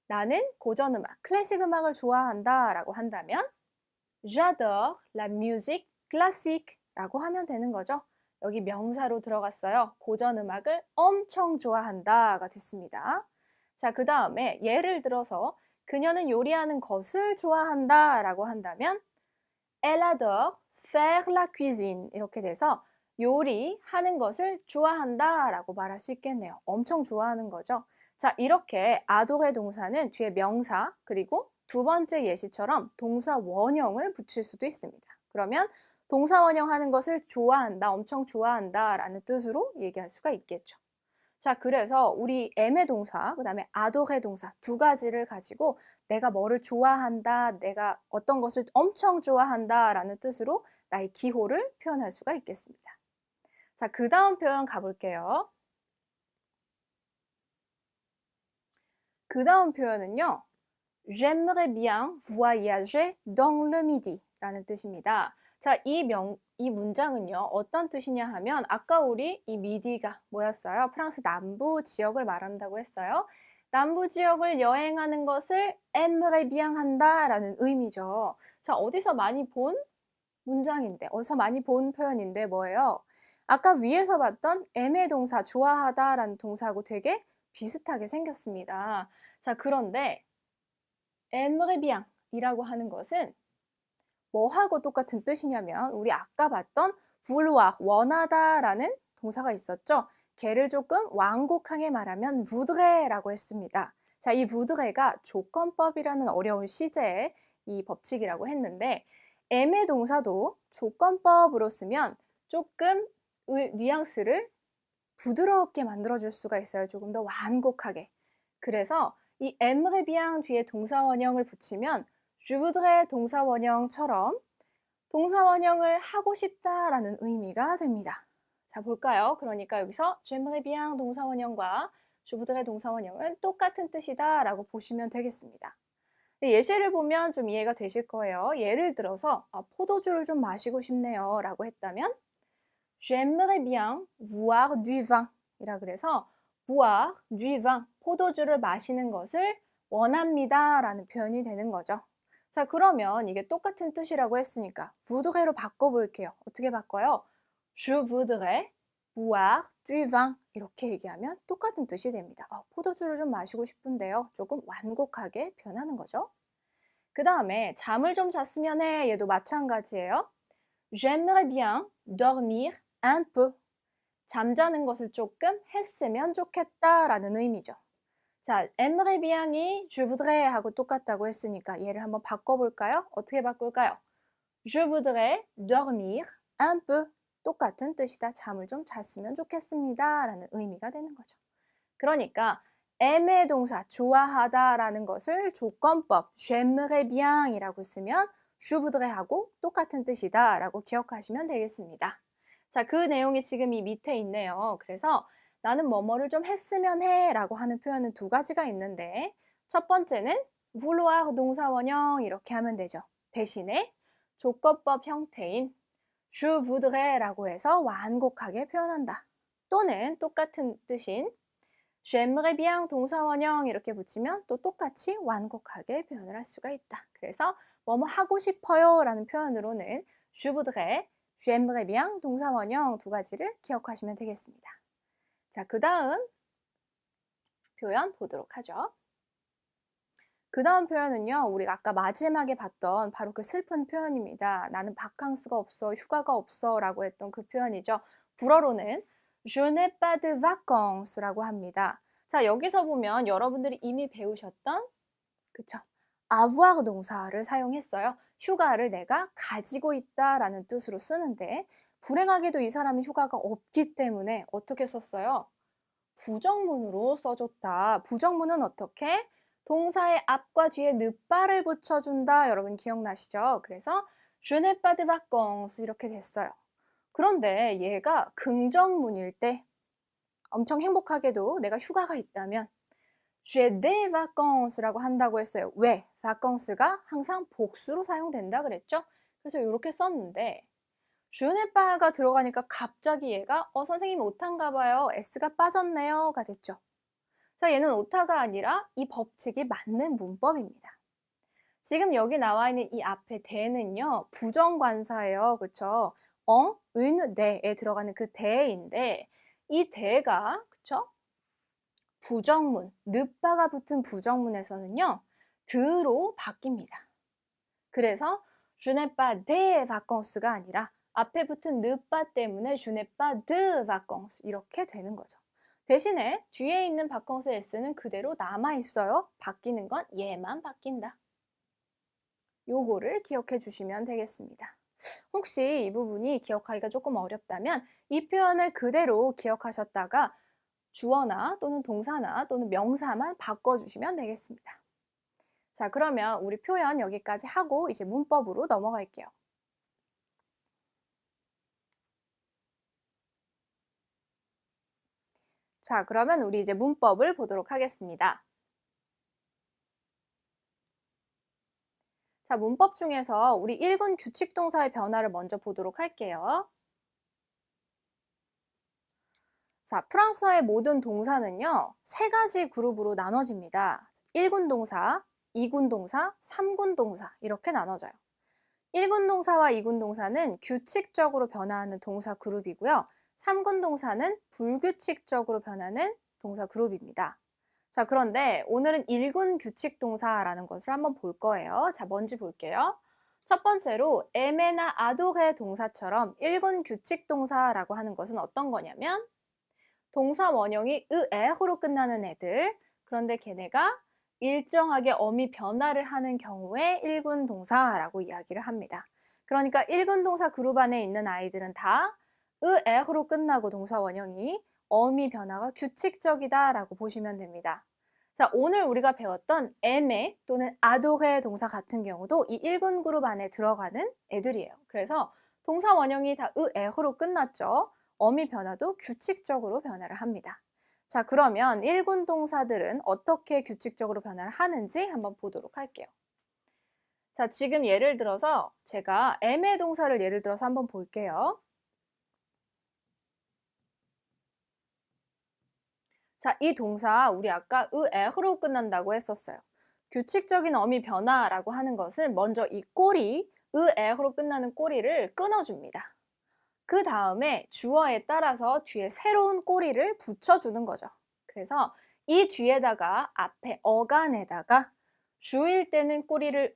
S1: 나는 고전음악, 클래식 음악을 좋아한다 라고 한다면 J'adore la musique classique 라고 하면 되는 거죠. 여기 명사로 들어갔어요. 고전음악을 엄청 좋아한다가 됐습니다. 자, 그 다음에 예를 들어서 그녀는 요리하는 것을 좋아한다 라고 한다면 Elle adore faire la cuisine 이렇게 돼서 요리하는 것을 좋아한다 라고 말할 수 있겠네요. 엄청 좋아하는 거죠. 자, 이렇게 adore의 동사는 뒤에 명사 그리고 두 번째 예시처럼 동사 원형을 붙일 수도 있습니다. 그러면 동사 원형 하는 것을 좋아한다, 엄청 좋아한다 라는 뜻으로 얘기할 수가 있겠죠. 자, 그래서 우리 aimer 동사, 그 다음에 adorer 동사 두 가지를 가지고 내가 뭐를 좋아한다, 내가 어떤 것을 엄청 좋아한다 라는 뜻으로 나의 기호를 표현할 수가 있겠습니다. 자, 그 다음 표현 가볼게요. 그 다음 표현은요. J'aimerais bien voyager dans le midi 라는 뜻입니다. 자, 이 문장은요. 어떤 뜻이냐 하면 아까 우리 이 미디가 뭐였어요? 프랑스 남부 지역을 말한다고 했어요. 남부 지역을 여행하는 것을 aimerait bien 한다 라는 의미죠. 자, 어디서 많이 본 문장인데, 어디서 많이 본 표현인데 뭐예요? 아까 위에서 봤던 aimer 동사, 좋아하다 라는 동사하고 되게 비슷하게 생겼습니다. 자, 그런데 aimerait bien 이라고 하는 것은 뭐하고 똑같은 뜻이냐면 우리 아까 봤던 vouloir, 원하다 라는 동사가 있었죠. 걔를 조금 완곡하게 말하면 voudrait라고 했습니다. 자, 이 voudrait가 조건법이라는 어려운 시제의 이 법칙이라고 했는데 aimer 동사도 조건법으로 쓰면 조금 뉘앙스를 부드럽게 만들어줄 수가 있어요. 조금 더 완곡하게. 그래서 이 aimerait bien 뒤에 동사 원형을 붙이면 je voudrais 동사 원형처럼 동사 원형을 하고 싶다라는 의미가 됩니다. 자, 볼까요? 그러니까 여기서 j'aimerais bien 동사 원형과 je voudrais 동사 원형은 똑같은 뜻이다 라고 보시면 되겠습니다. 예시를 보면 좀 이해가 되실 거예요. 예를 들어서 포도주를 좀 마시고 싶네요 라고 했다면 J'aimerais bien boire du vin 이라 그래서 boire du vin, 포도주를 마시는 것을 원합니다 라는 표현이 되는 거죠. 자, 그러면 이게 똑같은 뜻이라고 했으니까 voudrais 로 바꿔볼게요. 어떻게 바꿔요? Je voudrais boire du vin 이렇게 얘기하면 똑같은 뜻이 됩니다. 포도주를 좀 마시고 싶은데요. 조금 완곡하게 변하는 거죠. 그 다음에 잠을 좀 잤으면 해. 얘도 마찬가지예요. J'aimerais bien dormir un peu. 잠자는 것을 조금 했으면 좋겠다라는 의미죠. 자, aimerais bien이 je voudrais 하고 똑같다고 했으니까 얘를 한번 바꿔볼까요? 어떻게 바꿀까요? Je voudrais dormir un peu. 똑같은 뜻이다. 잠을 좀 잤으면 좋겠습니다. 라는 의미가 되는 거죠. 그러니까 aimer 동사, 좋아하다 라는 것을 조건법 j'aimerais bien 이라고 쓰면 je voudrais 하고 똑같은 뜻이다 라고 기억하시면 되겠습니다. 자, 그 내용이 지금 이 밑에 있네요. 그래서 나는 뭐뭐를 좀 했으면 해 라고 하는 표현은 두 가지가 있는데 첫 번째는 vouloir 동사 원형 이렇게 하면 되죠. 대신에 조건법 형태인 je voudrais 라고 해서 완곡하게 표현한다. 또는 똑같은 뜻인 j'aimerais bien 동사 원형 이렇게 붙이면 또 똑같이 완곡하게 표현을 할 수가 있다. 그래서 뭐뭐 하고 싶어요 라는 표현으로는 je voudrais, j'aimerais bien 동사 원형 두 가지를 기억하시면 되겠습니다. 자, 그 다음 표현 보도록 하죠. 그 다음 표현은요, 우리가 아까 마지막에 봤던 바로 그 슬픈 표현입니다. 나는 바캉스가 없어, 휴가가 없어 라고 했던 그 표현이죠. 불어로는 Je n'ai pas de vacances 라고 합니다. 자, 여기서 보면 여러분들이 이미 배우셨던 그쵸? avoir 동사를 사용했어요. 휴가를 내가 가지고 있다 라는 뜻으로 쓰는데 불행하게도 이 사람이 휴가가 없기 때문에 어떻게 썼어요? 부정문으로 써줬다. 부정문은 어떻게? 동사의 앞과 뒤에 늦발을 붙여준다. 여러분 기억나시죠? 그래서 Je n'ai pas de vacances 이렇게 됐어요. 그런데 얘가 긍정문일 때 엄청 행복하게도 내가 휴가가 있다면 J'ai des vacances라고 한다고 했어요. 왜? vacances가 항상 복수로 사용된다 그랬죠? 그래서 이렇게 썼는데 Je n'ai pas가 들어가니까 갑자기 얘가 선생님 오타인가 봐요. S가 빠졌네요가 됐죠. 자, 얘는 오타가 아니라 이 법칙이 맞는 문법입니다. 지금 여기 나와 있는 이 앞에 대는요. 부정관사예요. 그쵸? une, 네에 들어가는 그 대인데 이 대가 그쵸? 부정문, 늦바가 붙은 부정문에서는요. 드로 바뀝니다. 그래서 Je n'ai pas des vacances가 아니라 앞에 붙은 늦바 때문에 Je n'ai pas de vacances 이렇게 되는 거죠. 대신에 뒤에 있는 바캉스 S는 그대로 남아있어요. 바뀌는 건 얘만 바뀐다. 요거를 기억해 주시면 되겠습니다. 혹시 이 부분이 기억하기가 조금 어렵다면 이 표현을 그대로 기억하셨다가 주어나 또는 동사나 또는 명사만 바꿔주시면 되겠습니다. 자, 그러면 우리 표현 여기까지 하고 이제 문법으로 넘어갈게요. 자, 그러면 우리 이제 문법을 보도록 하겠습니다. 자, 문법 중에서 우리 1군 규칙 동사의 변화를 먼저 보도록 할게요. 자, 프랑스어의 모든 동사는요, 세 가지 그룹으로 나눠집니다. 1군 동사, 2군 동사, 3군 동사 이렇게 나눠져요. 1군 동사와 2군 동사는 규칙적으로 변화하는 동사 그룹이고요. 3군 동사는 불규칙적으로 변하는 동사 그룹입니다. 자, 그런데 오늘은 1군 규칙 동사라는 것을 한번 볼 거예요. 자, 뭔지 볼게요. 첫 번째로 aimer나 adorer 동사처럼 1군 규칙 동사라고 하는 것은 어떤 거냐면 동사 원형이 er로 끝나는 애들, 그런데 걔네가 일정하게 어미 변화를 하는 경우에 1군 동사라고 이야기를 합니다. 그러니까 1군 동사 그룹 안에 있는 아이들은 다 er로 끝나고 동사 원형이 어미 변화가 규칙적이다 라고 보시면 됩니다. 자, 오늘 우리가 배웠던 aimer 또는 adorer 동사 같은 경우도 이 1군 그룹 안에 들어가는 애들이에요. 그래서 동사 원형이 다 er로 끝났죠. 어미 변화도 규칙적으로 변화를 합니다. 자, 그러면 1군 동사들은 어떻게 규칙적으로 변화를 하는지 한번 보도록 할게요. 자, 지금 예를 들어서 제가 aimer 동사를 예를 들어서 한번 볼게요. 자, 이 동사 우리 아까 으에로 끝난다고 했었어요. 규칙적인 어미 변화라고 하는 것은 먼저 이 꼬리, 으에로 끝나는 꼬리를 끊어줍니다. 그 다음에 주어에 따라서 뒤에 새로운 꼬리를 붙여주는 거죠. 그래서 이 뒤에다가 앞에 어간에다가 주일 때는 꼬리를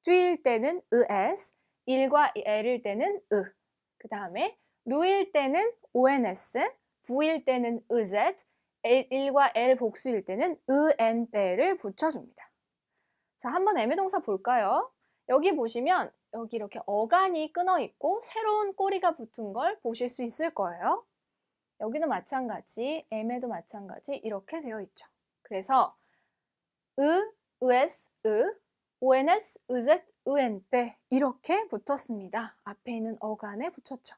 S1: 쥐일 때는 es, 일과 l일 때는 그 다음에 누일 때는 ons, 부일 때는 ez, 일과 l 복수일 때는 en때를 붙여줍니다. 자, 한번 애매동사 볼까요? 여기 보시면 여기 이렇게 어간이 끊어 있고 새로운 꼬리가 붙은 걸 보실 수 있을 거예요. 여기도 마찬가지, M에도 마찬가지 이렇게 되어 있죠. 그래서 es, ons, ez, en때 이렇게 붙었습니다. 앞에 있는 어간에 붙였죠.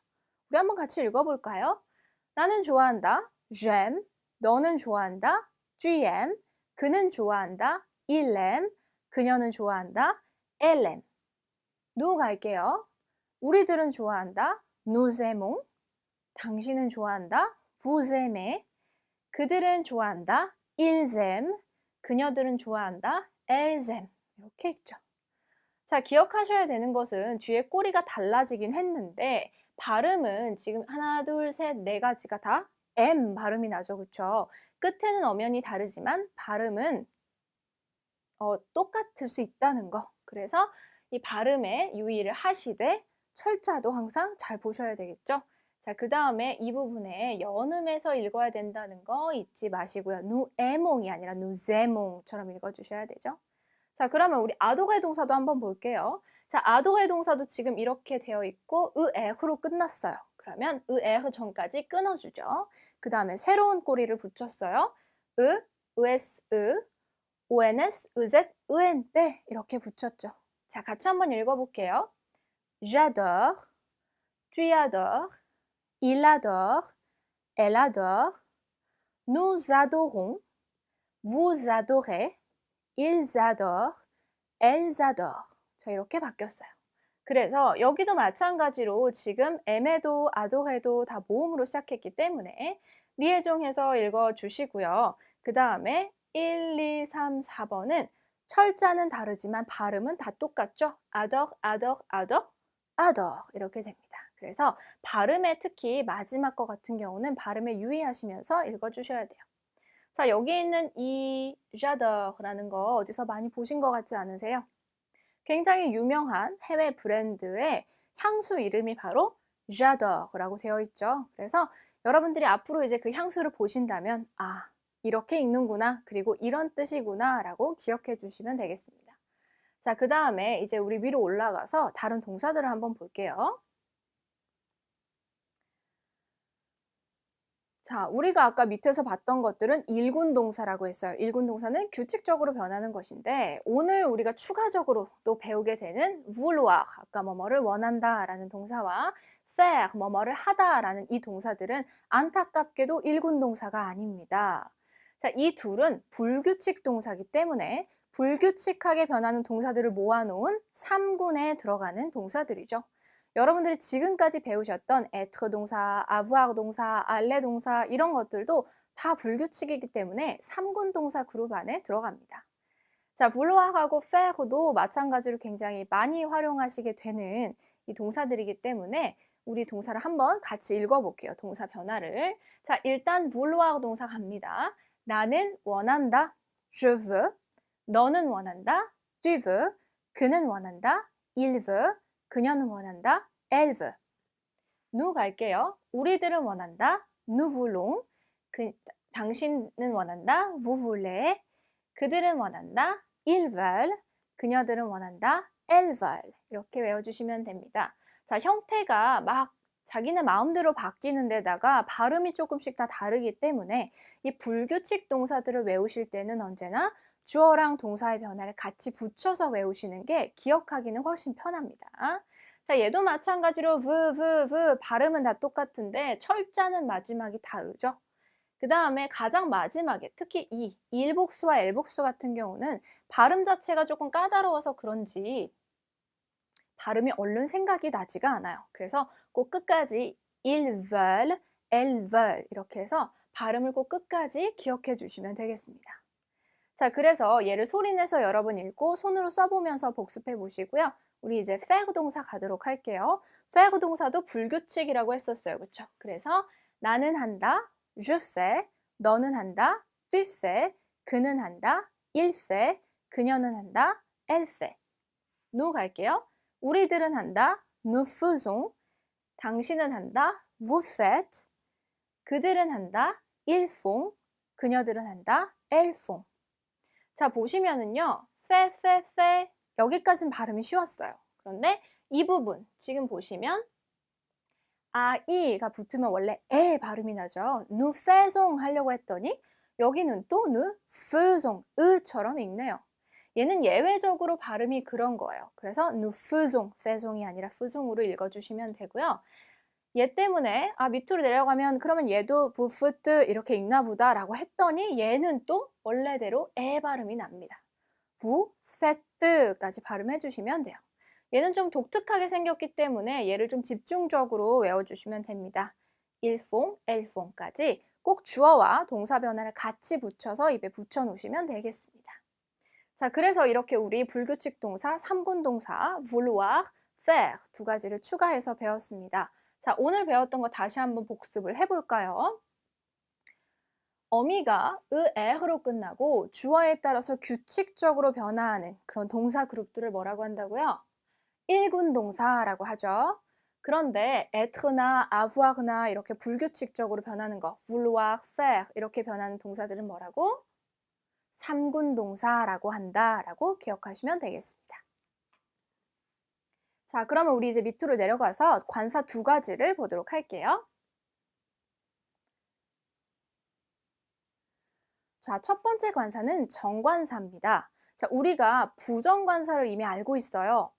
S1: 우리 한번 같이 읽어볼까요? 나는 좋아한다, j'aime. 너는 좋아한다, tu aimes. 그는 좋아한다, il aime. 그녀는 좋아한다, elle aime. 누구 갈게요. 우리들은 좋아한다, nous aimons. 당신은 좋아한다, vous aimez. 그들은 좋아한다, ils aiment. 그녀들은 좋아한다, elles aiment. 이렇게 있죠. 자, 기억하셔야 되는 것은 뒤에 꼬리가 달라지긴 했는데 발음은 지금 하나, 둘, 셋, 네 가지가 다 M 발음이 나죠. 그쵸? 끝에는 엄연히 다르지만 발음은 똑같을 수 있다는 거. 그래서 이 발음에 유의를 하시되 철자도 항상 잘 보셔야 되겠죠? 자, 그 다음에 이 부분에 연음해서 읽어야 된다는 거 잊지 마시고요. 누에몽이 아니라 누제몽처럼 읽어주셔야 되죠? 자, 그러면 우리 아도게 동사도 한번 볼게요. 자, 아도게 동사도 지금 이렇게 되어 있고 으에흐로 끝났어요. 그러면 으에흐 전까지 끊어주죠. 그 다음에 새로운 꼬리를 붙였어요. 으에스, ons, 으zet, 은때 이렇게 붙였죠. 자, 같이 한번 읽어볼게요. J'adore, tu adores, il adore, elle adore, nous adorons, vous adorez, ils adorent, elles adorent. 자, 이렇게 바뀌었어요. 그래서 여기도 마찬가지로 지금 aime도 adore도 다 모음으로 시작했기 때문에 리에종해서 읽어주시고요. 그 다음에 1, 2, 3, 4번은 철자는 다르지만 발음은 다 똑같죠? adore, adore, adore, adore 이렇게 됩니다. 그래서 발음에 특히 마지막 거 같은 경우는 발음에 유의하시면서 읽어주셔야 돼요. 자, 여기 있는 이 j'adore라는 거 어디서 많이 보신 것 같지 않으세요? 굉장히 유명한 해외 브랜드의 향수 이름이 바로 j'adore라고 되어 있죠. 그래서 여러분들이 앞으로 이제 그 향수를 보신다면 아, 이렇게 읽는구나, 그리고 이런 뜻이구나 라고 기억해 주시면 되겠습니다. 자, 그 다음에 이제 우리 위로 올라가서 다른 동사들을 한번 볼게요. 자, 우리가 아까 밑에서 봤던 것들은 일군 동사라고 했어요. 일군 동사는 규칙적으로 변하는 것인데 오늘 우리가 추가적으로 또 배우게 되는 vouloir, 아까 뭐뭐를 원한다 라는 동사와 faire, 뭐뭐를 하다 라는 이 동사들은 안타깝게도 일군 동사가 아닙니다. 자, 이 둘은 불규칙 동사이기 때문에 불규칙하게 변하는 동사들을 모아놓은 3군에 들어가는 동사들이죠. 여러분들이 지금까지 배우셨던 être 동사, avoir 동사, aller 동사 이런 것들도 다 불규칙이기 때문에 3군 동사 그룹 안에 들어갑니다. 자, vouloir하고 faire도 마찬가지로 굉장히 많이 활용하시게 되는 이 동사들이기 때문에 우리 동사를 한번 같이 읽어볼게요. 동사 변화를. 자, 일단 vouloir 동사 갑니다. 나는 원한다, je veux. 너는 원한다, tu veux. 그는 원한다, il veut. 그녀는 원한다, elle veut. nous 갈게요. 우리들은 원한다, nous voulons. 당신은 원한다, vous voulez. 그들은 원한다, ils veulent. 그녀들은 원한다, elles veulent. 이렇게 외워주시면 됩니다. 자, 형태가 막 자기네 마음대로 바뀌는 데다가 발음이 조금씩 다 다르기 때문에 이 불규칙 동사들을 외우실 때는 언제나 주어랑 동사의 변화를 같이 붙여서 외우시는 게 기억하기는 훨씬 편합니다. 자, 얘도 마찬가지로 발음은 다 똑같은데 철자는 마지막이 다르죠. 그 다음에 가장 마지막에 특히 이 일복수와 엘복수 같은 경우는 발음 자체가 조금 까다로워서 그런지 발음이 얼른 생각이 나지가 않아요. 그래서 꼭 끝까지 ils veulent, elles veulent 이렇게 해서 발음을 꼭 끝까지 기억해 주시면 되겠습니다. 자, 그래서 얘를 소리내서 여러 번 읽고 손으로 써보면서 복습해 보시고요. 우리 이제 faire 동사 가도록 할게요. faire 동사도 불규칙이라고 했었어요. 그렇죠? 그래서 나는 한다, je fais, 너는 한다, tu fais, 그는 한다, il fait, 그녀는 한다, elle fait. nous 갈게요. 우리들은 한다, nous faisons, 당신은 한다, vous faites, 그들은 한다, ils font, 그녀들은 한다, elles font. 자, 보시면은요. fait 여기까지는 발음이 쉬웠어요. 그런데 이 부분 지금 보시면 이가 붙으면 원래 에 발음이 나죠. nous faisons 하려고 했더니 여기는 또 nous faisons 으처럼 읽네요. 얘는 예외적으로 발음이 그런 거예요. 그래서 nous faisons이 아니라 faisons으로 읽어주시면 되고요. 얘 때문에 밑으로 내려가면 그러면 얘도 vous faites 이렇게 읽나 보다 라고 했더니 얘는 또 원래대로 에 발음이 납니다. vous faites 까지 발음해 주시면 돼요. 얘는 좀 독특하게 생겼기 때문에 얘를 좀 집중적으로 외워주시면 됩니다. ils font, elles font까지 꼭 주어와 동사 변화를 같이 붙여서 입에 붙여 놓으시면 되겠습니다. 자, 그래서 이렇게 우리 불규칙 동사, 3군 동사, vouloir, faire 두 가지를 추가해서 배웠습니다. 자, 오늘 배웠던 거 다시 한번 복습을 해볼까요? 어미가 에로 끝나고 주어에 따라서 규칙적으로 변화하는 그런 동사 그룹들을 뭐라고 한다고요? 1군 동사라고 하죠. 그런데 être,나 avoir나 이렇게 불규칙적으로 변하는 거, vouloir, faire 이렇게 변하는 동사들은 뭐라고? 3군 동사라고 한다라고 기억하시면 되겠습니다. 자, 그러면 우리 이제 밑으로 내려가서 관사 두 가지를 보도록 할게요. 자, 첫 번째 관사는 정관사입니다. 자, 우리가 부정관사를 이미 알고 있어요.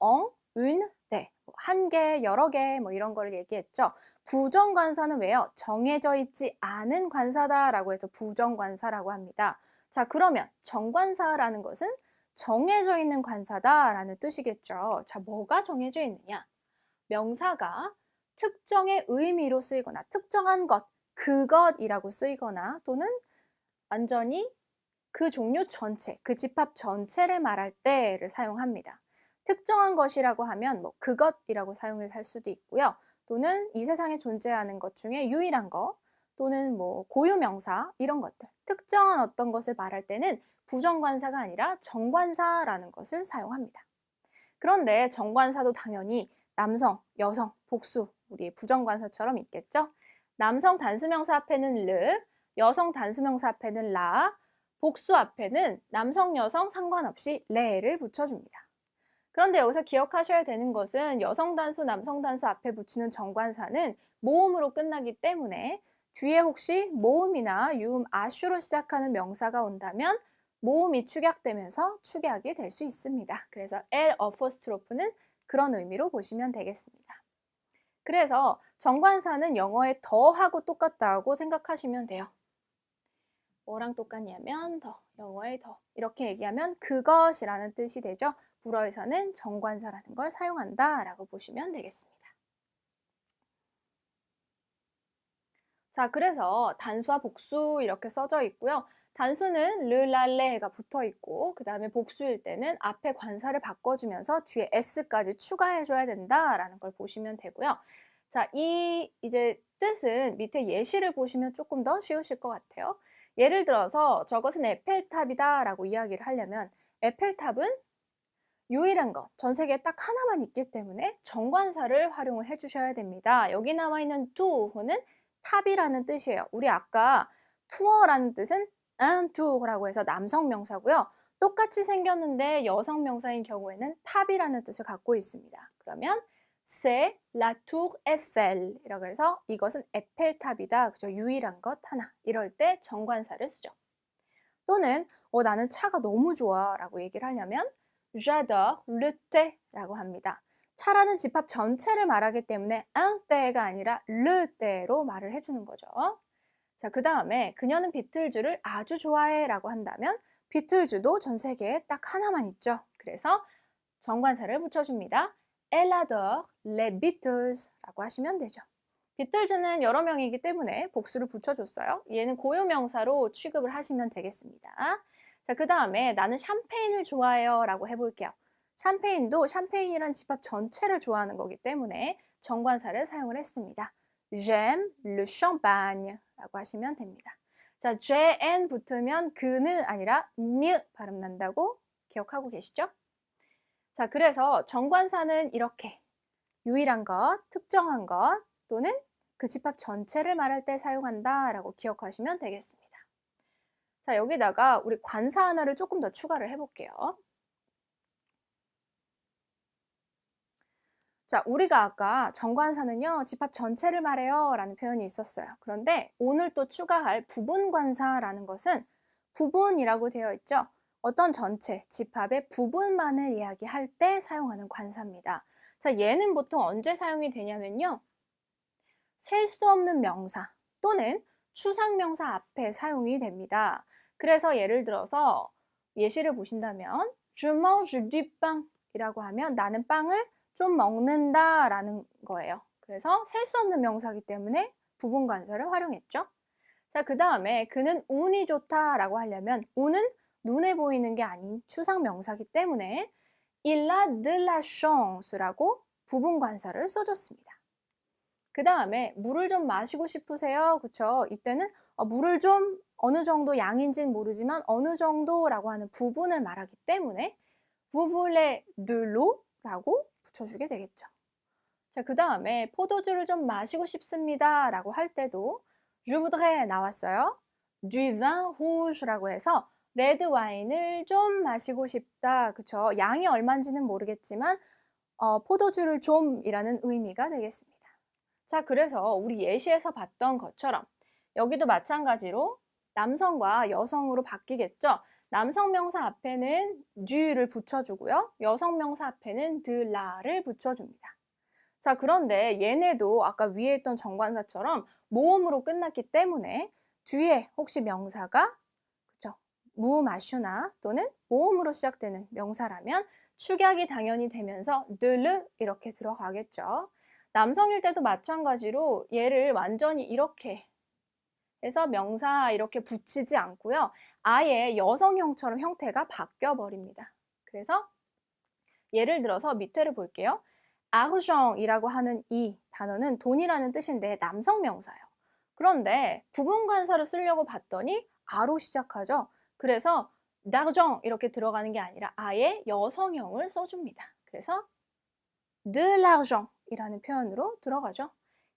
S1: 네. 한 개, 여러 개 뭐 이런 걸 얘기했죠. 부정관사는 왜요? 정해져 있지 않은 관사다라고 해서 부정관사라고 합니다. 자, 그러면 정관사라는 것은 정해져 있는 관사다라는 뜻이겠죠. 자, 뭐가 정해져 있느냐? 명사가 특정의 의미로 쓰이거나 특정한 것, 그것이라고 쓰이거나 또는 완전히 그 종류 전체, 그 집합 전체를 말할 때를 사용합니다. 특정한 것이라고 하면 뭐 그것이라고 사용을 할 수도 있고요. 또는 이 세상에 존재하는 것 중에 유일한 것 또는 뭐 고유명사 이런 것들. 특정한 어떤 것을 말할 때는 부정관사가 아니라 정관사라는 것을 사용합니다. 그런데 정관사도 당연히 남성, 여성, 복수 우리 부정관사처럼 있겠죠. 남성 단수명사 앞에는 르, 여성 단수명사 앞에는 라, 복수 앞에는 남성, 여성 상관없이 레를 붙여줍니다. 그런데 여기서 기억하셔야 되는 것은 여성 단수, 남성 단수 앞에 붙이는 정관사는 모음으로 끝나기 때문에 뒤에 혹시 모음이나 유음, 아슈로 시작하는 명사가 온다면 모음이 축약되면서 축약이 될 수 있습니다. 그래서 L 어포스트로프는 그런 의미로 보시면 되겠습니다. 그래서 정관사는 영어의 더하고 똑같다고 생각하시면 돼요. 뭐랑 똑같냐면 더, 영어의 더 이렇게 얘기하면 그것이라는 뜻이 되죠. 불어에서는 정관사라는 걸 사용한다 라고 보시면 되겠습니다. 자, 그래서 단수와 복수 이렇게 써져 있고요. 단수는 르랄레가 붙어 있고 그 다음에 복수일 때는 앞에 관사를 바꿔주면서 뒤에 s까지 추가해줘야 된다라는 걸 보시면 되고요. 자, 이 이제 뜻은 밑에 예시를 보시면 조금 더 쉬우실 것 같아요. 예를 들어서 저것은 에펠탑이다 라고 이야기를 하려면 에펠탑은 유일한 것, 전 세계에 딱 하나만 있기 때문에 정관사를 활용을 해주셔야 됩니다. 여기 나와 있는 투는 탑이라는 뜻이에요. 우리 아까 투어라는 뜻은 투라고 해서 남성 명사고요. 똑같이 생겼는데 여성 명사인 경우에는 탑이라는 뜻을 갖고 있습니다. 그러면 c'est la tour Eiffel 이라고 해서 이것은 에펠탑이다. 그죠? 유일한 것 하나. 이럴 때 정관사를 쓰죠. 또는 나는 차가 너무 좋아 라고 얘기를 하려면 j'adore le thé 라고 합니다. 차라는 집합 전체를 말하기 때문에 un thé가 아니라 le thé로 말을 해주는 거죠. 자, 그 다음에 그녀는 비틀즈를 아주 좋아해 라고 한다면 비틀즈도 전 세계에 딱 하나만 있죠. 그래서 정관사를 붙여줍니다. Elle adore les Beatles 라고 하시면 되죠. 비틀즈는 여러 명이기 때문에 복수를 붙여줬어요. 얘는 고유명사로 취급을 하시면 되겠습니다. 자, 그 다음에 나는 샴페인을 좋아해요 라고 해볼게요. 샴페인도 샴페인이란 집합 전체를 좋아하는 거기 때문에 정관사를 사용을 했습니다. J'aime le champagne 라고 하시면 됩니다. 자, j'aime 붙으면 그는 아니라 느 발음 난다고 기억하고 계시죠? 자, 그래서 정관사는 이렇게 유일한 것, 특정한 것 또는 그 집합 전체를 말할 때 사용한다 라고 기억하시면 되겠습니다. 자, 여기다가 우리 관사 하나를 조금 더 추가를 해볼게요. 자, 우리가 아까 정관사는요, 집합 전체를 말해요 라는 표현이 있었어요. 그런데 오늘 또 추가할 부분관사라는 것은 부분이라고 되어 있죠. 어떤 전체, 집합의 부분만을 이야기할 때 사용하는 관사입니다. 자, 얘는 보통 언제 사용이 되냐면요. 셀 수 없는 명사 또는 추상명사 앞에 사용이 됩니다. 그래서 예를 들어서 예시를 보신다면 Je mange du pain 이라고 하면 나는 빵을 좀 먹는다 라는 거예요. 그래서 셀 수 없는 명사이기 때문에 부분관사를 활용했죠. 자, 그 다음에 그는 운이 좋다 라고 하려면 운은 눈에 보이는 게 아닌 추상명사이기 때문에 Il a de la chance라고 부분관사를 써줬습니다. 그 다음에 물을 좀 마시고 싶으세요? 그쵸? 이때는 물을 좀 어느 정도 양인지는 모르지만 어느 정도라고 하는 부분을 말하기 때문에 Vous voulez de l'eau? 라고 붙여주게 되겠죠. 자, 그 다음에 포도주를 좀 마시고 싶습니다 라고 할 때도 Je voudrais 나왔어요. Du vin rouge라고 해서 레드 와인을 좀 마시고 싶다. 그쵸? 양이 얼마인지는 모르겠지만 포도주를 좀이라는 의미가 되겠습니다. 자, 그래서 우리 예시에서 봤던 것처럼 여기도 마찬가지로 남성과 여성으로 바뀌겠죠. 남성 명사 앞에는 du를 붙여주고요. 여성 명사 앞에는 de la를 붙여줍니다. 자, 그런데 얘네도 아까 위에 있던 정관사처럼 모음으로 끝났기 때문에 뒤에 혹시 명사가 그쵸? 무, 마슈나 또는 모음으로 시작되는 명사라면 축약이 당연히 되면서 de 이렇게 들어가겠죠. 남성일 때도 마찬가지로 얘를 완전히 이렇게 해서 명사 이렇게 붙이지 않고요. 아예 여성형처럼 형태가 바뀌어 버립니다. 그래서 예를 들어서 밑에를 볼게요. argent이라고 하는 이 단어는 돈이라는 뜻인데 남성 명사예요. 그런데 부분관사를 쓰려고 봤더니 아로 시작하죠. 그래서 d'argent 이렇게 들어가는 게 아니라 아예 여성형을 써줍니다. 그래서 de l'argent 이라는 표현으로 들어가죠.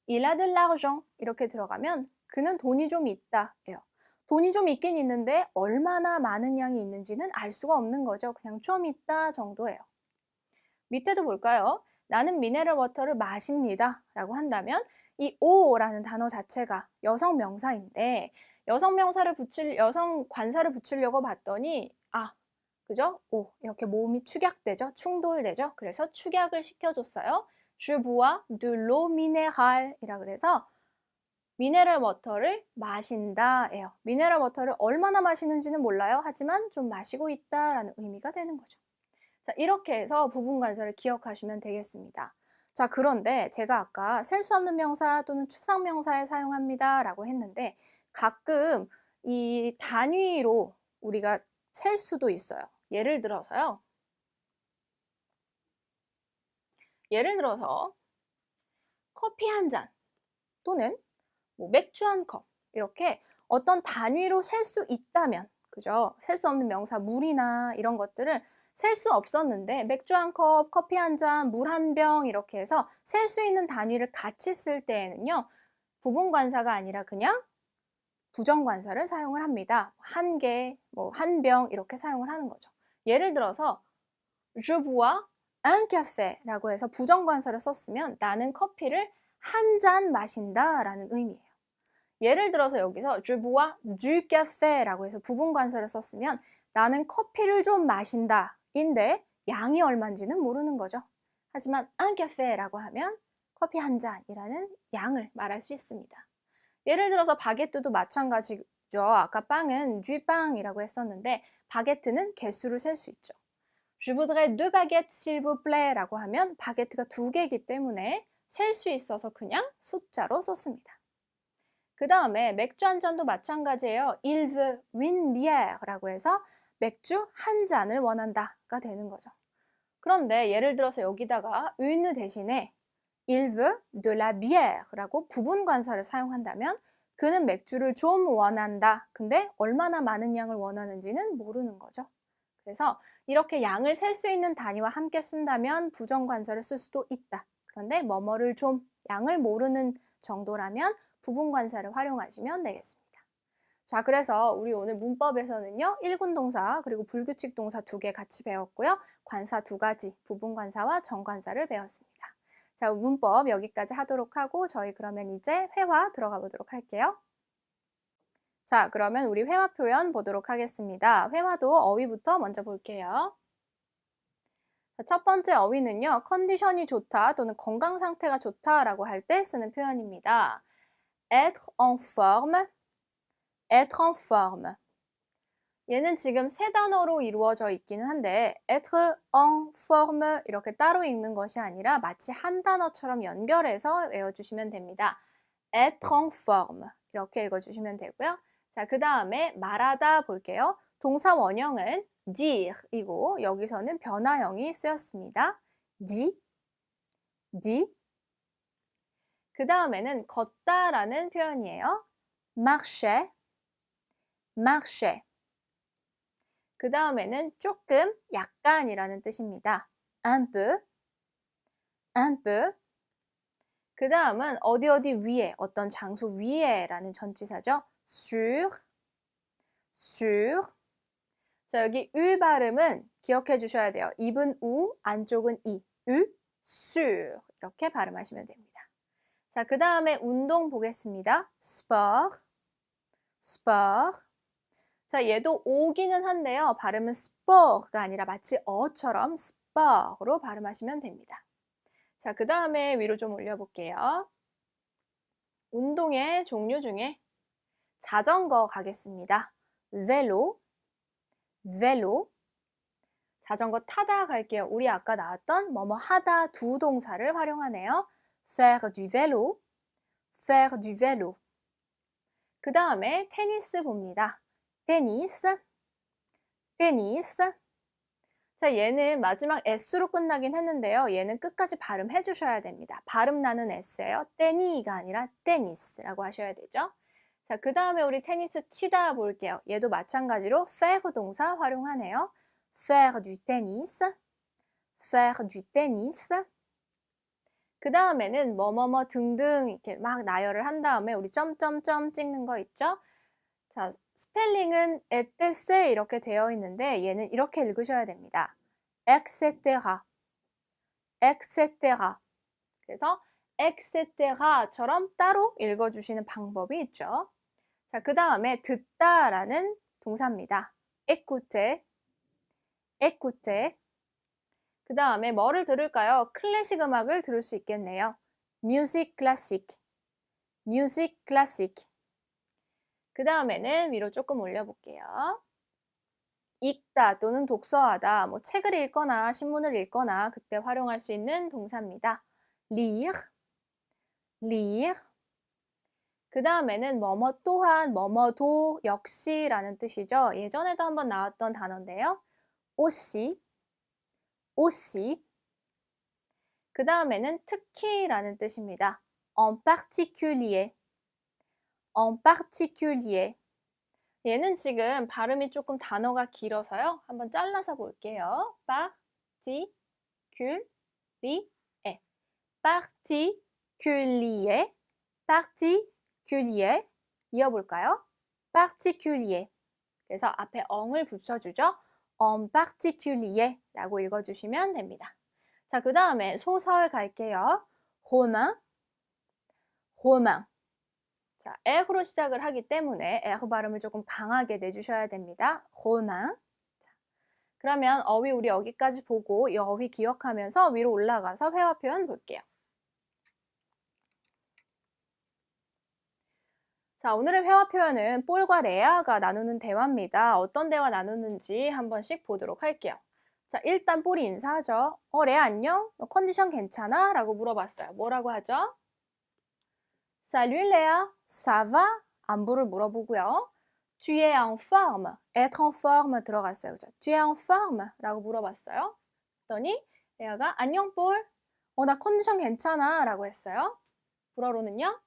S1: Il a de l'argent 이렇게 들어가면 그는 돈이 좀 있다 예요. 돈이 좀 있긴 있는데 얼마나 많은 양이 있는지는 알 수가 없는 거죠. 그냥 좀 있다 정도예요. 밑에도 볼까요? 나는 미네랄 워터를 마십니다 라고 한다면 이 오라는 단어 자체가 여성 명사인데 여성 관사를 붙이려고 봤더니 그죠? 오 이렇게 모음이 축약되죠? 충돌되죠? 그래서 축약을 시켜줬어요. Je bois de l'eau minérale 이라 그래서 미네랄 워터를 마신다 예요. 미네랄 워터를 얼마나 마시는지는 몰라요. 하지만 좀 마시고 있다라는 의미가 되는 거죠. 자, 이렇게 해서 부분관사를 기억하시면 되겠습니다. 자, 그런데 제가 아까 셀 수 없는 명사 또는 추상명사에 사용합니다 라고 했는데 가끔 이 단위로 우리가 셀 수도 있어요. 예를 들어서 커피 한 잔 또는 뭐 맥주 한 컵 이렇게 어떤 단위로 셀 수 있다면 그죠? 셀 수 없는 명사 물이나 이런 것들을 셀 수 없었는데 맥주 한 컵, 커피 한 잔, 물 한 병 이렇게 해서 셀 수 있는 단위를 같이 쓸 때에는요. 부분관사가 아니라 그냥 부정관사를 사용을 합니다. 한 개, 뭐 한 병 이렇게 사용을 하는 거죠. 예를 들어서 Je bois un café라고 해서 부정관사를 썼으면 나는 커피를 한 잔 마신다 라는 의미예요. 예를 들어서 여기서 Je bois du café라고 해서 부분관사를 썼으면 나는 커피를 좀 마신다 인데 양이 얼마인지는 모르는 거죠. 하지만 un café라고 하면 커피 한 잔이라는 양을 말할 수 있습니다. 예를 들어서 바게트도 마찬가지죠. 아까 빵은 쥐빵이라고 했었는데 바게트는 개수를 셀 수 있죠. Je voudrais deux baguettes s'il vous plaît 라고 하면 바게트가 2개이기 때문에 셀 수 있어서 그냥 숫자로 썼습니다. 그 다음에 맥주 한 잔도 마찬가지예요. Il veut une bière 라고 해서 맥주 한 잔을 원한다가 되는 거죠. 그런데 예를 들어서 여기다가 une 대신에 Il veut de la bière 라고 부분 관사를 사용한다면 그는 맥주를 좀 원한다. 근데 얼마나 많은 양을 원하는지는 모르는 거죠. 그래서 이렇게 양을 셀 수 있는 단위와 함께 쓴다면 부정 관사를 쓸 수도 있다. 그런데 뭐뭐를 좀 양을 모르는 정도라면 부분 관사를 활용하시면 되겠습니다. 자, 그래서 우리 오늘 문법에서는요, 1군 동사 그리고 불규칙 동사 2개 같이 배웠고요. 관사 2가지, 부분 관사와 정 관사를 배웠습니다. 자, 문법 여기까지 하도록 하고 저희 그러면 이제 회화 들어가 보도록 할게요. 자, 그러면 우리 회화 표현 보도록 하겠습니다. 회화도 어휘부터 먼저 볼게요. 자, 첫 번째 어휘는요, 컨디션이 좋다 또는 건강 상태가 좋다라고 할 때 쓰는 표현입니다. être en forme, être en forme. 얘는 지금 세 단어로 이루어져 있기는 한데 être en forme 이렇게 따로 읽는 것이 아니라 마치 한 단어처럼 연결해서 외워주시면 됩니다. être en forme 이렇게 읽어주시면 되고요. 자, 그 다음에 말하다 볼게요. 동사 원형은 dire이고 여기서는 변화형이 쓰였습니다. dit. 그 다음에는 걷다라는 표현이에요. marcher. 그 다음에는 조금, 약간이라는 뜻입니다. un peu. 그 다음은 어디 위에, 어떤 장소 위에라는 전치사죠. sur. 자, 여기 우 발음은 기억해 주셔야 돼요. 입은 우, 안쪽은 이. 우, sur. 이렇게 발음하시면 됩니다. 자, 그 다음에 운동 보겠습니다. sport. 자, 얘도 오기는 한데요. 발음은 sport가 아니라 마치 어처럼 sport로 발음하시면 됩니다. 자, 그 다음에 위로 좀 올려볼게요. 운동의 종류 중에 자전거 가겠습니다. vélo. 자전거 타다 갈게요. 우리 아까 나왔던 뭐뭐 하다 두 동사를 활용하네요. faire du vélo. 그 다음에 테니스 봅니다. 테니스. 자, 얘는 마지막 S로 끝나긴 했는데요. 얘는 끝까지 발음해 주셔야 됩니다. 발음 나는 S예요. 테니가 아니라 테니스라고 하셔야 되죠. 자, 그 다음에 우리 테니스 치다 볼게요. 얘도 마찬가지로 faire 동사 활용하네요. faire du tennis. 그 다음에는 뭐뭐뭐 등등 이렇게 막 나열을 한 다음에 우리 점점점 찍는 거 있죠? 자, 스펠링은 etc 이렇게 되어 있는데 얘는 이렇게 읽으셔야 됩니다. etc. 그래서 etcetera처럼 따로 읽어주시는 방법이 있죠. 자, 그 다음에 듣다라는 동사입니다. écouter. 그 다음에 뭐를 들을까요? 클래식 음악을 들을 수 있겠네요. music classic. 그 다음에는 위로 조금 올려볼게요. 읽다 또는 독서하다, 뭐 책을 읽거나 신문을 읽거나 그때 활용할 수 있는 동사입니다. lire. 그 다음에는 뭐뭐 또한, 뭐뭐도 역시라는 뜻이죠. 예전에도 한번 나왔던 단어인데요. aussi. 그 다음에는 특히라는 뜻입니다. en particulier. 얘는 지금 발음이 조금 단어가 길어서요. 한번 잘라서 볼게요. particulier. 이어볼까요? particulier. 그래서 앞에 엉을 붙여주죠. en particulier라고 읽어주시면 됩니다. 자, 그 다음에 소설 갈게요. roman. 자, 에르로 시작을 하기 때문에 에르 발음을 조금 강하게 내주셔야 됩니다. roman. 자, 그러면 어휘 우리 여기까지 보고 이 어휘 기억하면서 위로 올라가서 회화 표현 볼게요. 자, 오늘의 회화 표현은 폴과 레아가 나누는 대화입니다. 어떤 대화 나누는지 한 번씩 보도록 할게요. 자, 일단 폴이 인사하죠. 레아 안녕? 너 컨디션 괜찮아? 라고 물어봤어요. 뭐라고 하죠? Salut Léa, ça va? 안부를 물어보고요. Tu es en forme? être en forme 들어갔어요. 그죠? Tu es en forme? 라고 물어봤어요. 그랬더니 레아가 안녕 폴. 나 컨디션 괜찮아 라고 했어요. 불어로는요.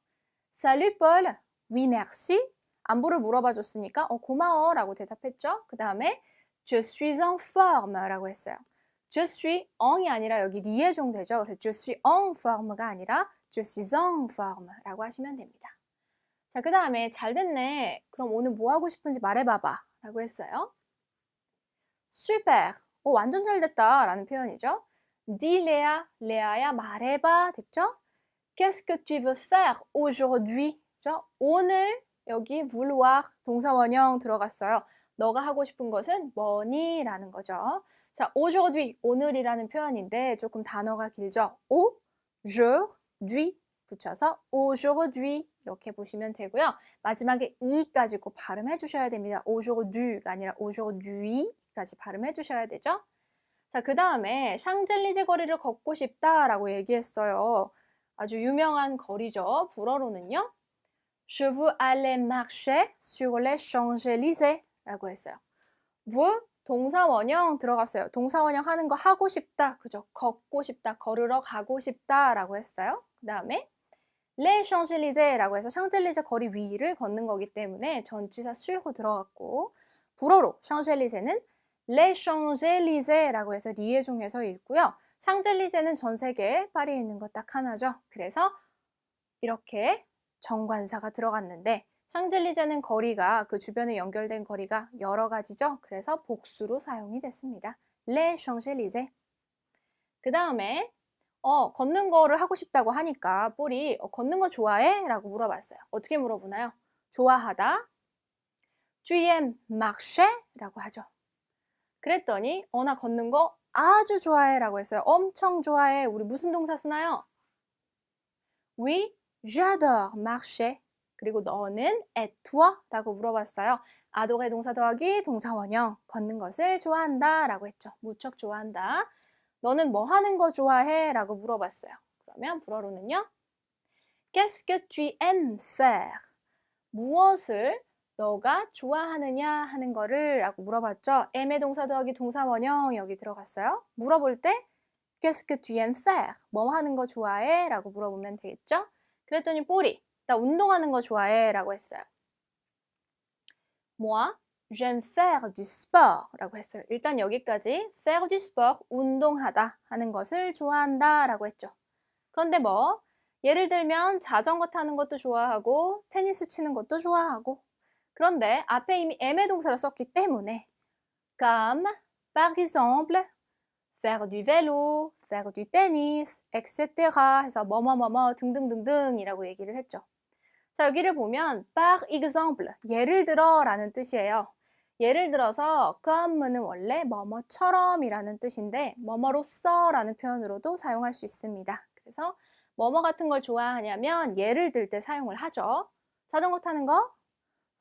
S1: Salut Paul. Oui, merci. 안부를 물어봐 줬으니까 고마워 라고 대답했죠. 그 다음에 Je suis en forme 라고 했어요. Je suis en이 아니라 여기 리에종 되죠. 그래서 Je suis en forme가 아니라 Je suis en forme 라고 하시면 됩니다. 자, 그 다음에 잘 됐네. 그럼 오늘 뭐 하고 싶은지 말해봐봐 라고 했어요. Super. 완전 잘 됐다 라는 표현이죠. Dis Léa. 레아야 말해봐. 됐죠? Qu'est-ce que tu veux faire aujourd'hui? 그죠? 오늘 여기 vouloir 동사원형 들어갔어요. 너가 하고 싶은 것은 뭐니? 라는 거죠. 자, aujourd'hui, 오늘이라는 표현인데 조금 단어가 길죠? aujourd'hui 붙여서 aujourd'hui 이렇게 보시면 되고요. 마지막에 이까지 꼭 발음해 주셔야 됩니다. aujourdi가 아니라 aujourdi까지 발음해 주셔야 되죠. 자, 그 다음에 샹젤리제 거리를 걷고 싶다라고 얘기했어요. 아주 유명한 거리죠. 불어로는요. Je veux aller marcher sur les Champs-Élysées 라고 했어요. veux 동사원형 들어갔어요. 동사원형 하는 거 하고 싶다. 그죠? 걷고 싶다. 걸으러 가고 싶다 라고 했어요. 그 다음에 les Champs-Élysées 라고 해서 샹젤리제 거리 위를 걷는 거기 때문에 전치사 sur로 들어갔고 불어로 샹젤리제는 les Champs-Élysées 라고 해서 리에종해서 읽고요. 샹젤리제는 전 세계에 파리에 있는 거 딱 하나죠. 그래서 이렇게 정관사가 들어갔는데 샹젤리제는 거리가 그 주변에 연결된 거리가 여러 가지죠. 그래서 복수로 사용이 됐습니다. Les Champs-Élysées. 그 다음에 걷는 거를 하고 싶다고 하니까 폴이 걷는 거 좋아해? 라고 물어봤어요. 어떻게 물어보나요? 좋아하다. Tu aimes marcher? 라고 하죠. 그랬더니 나 걷는 거 아주 좋아해 라고 했어요. 엄청 좋아해. 우리 무슨 동사 쓰나요? Oui, j'adore marcher. 그리고 너는 et toi? 라고 물어봤어요. adorer 동사 더하기 동사원형. 걷는 것을 좋아한다 라고 했죠. 무척 좋아한다. 너는 뭐 하는 거 좋아해? 라고 물어봤어요. 그러면 불어로는요. Qu'est-ce que tu aimes faire? 무엇을 너가 좋아하느냐 하는 거를 라고 물어봤죠. aime의 동사 더하기 동사원형 여기 들어갔어요. 물어볼 때 Qu'est-ce que tu aimes faire? 뭐 하는 거 좋아해? 라고 물어보면 되겠죠. 그랬더니 폴이 나 운동하는 거 좋아해 라고 했어요. Moi, j'aime faire du sport 라고 했어요. 일단 여기까지 faire du sport, 운동하다 하는 것을 좋아한다 라고 했죠. 그런데 뭐 예를 들면 자전거 타는 것도 좋아하고 테니스 치는 것도 좋아하고 그런데 앞에 이미 aimer 동사를 썼기 때문에 comme par exemple faire du vélo, faire du tennis, etc. 해서 뭐뭐뭐뭐 등등등등 이라고 얘기를 했죠. 자, 여기를 보면 par exemple, 예를 들어 라는 뜻이에요. 예를 들어서 comme는 원래 뭐뭐처럼 이라는 뜻인데 뭐뭐로써 라는 표현으로도 사용할 수 있습니다. 그래서 뭐뭐 같은 걸 좋아하냐면 예를 들 때 사용을 하죠. 자전거 타는 거,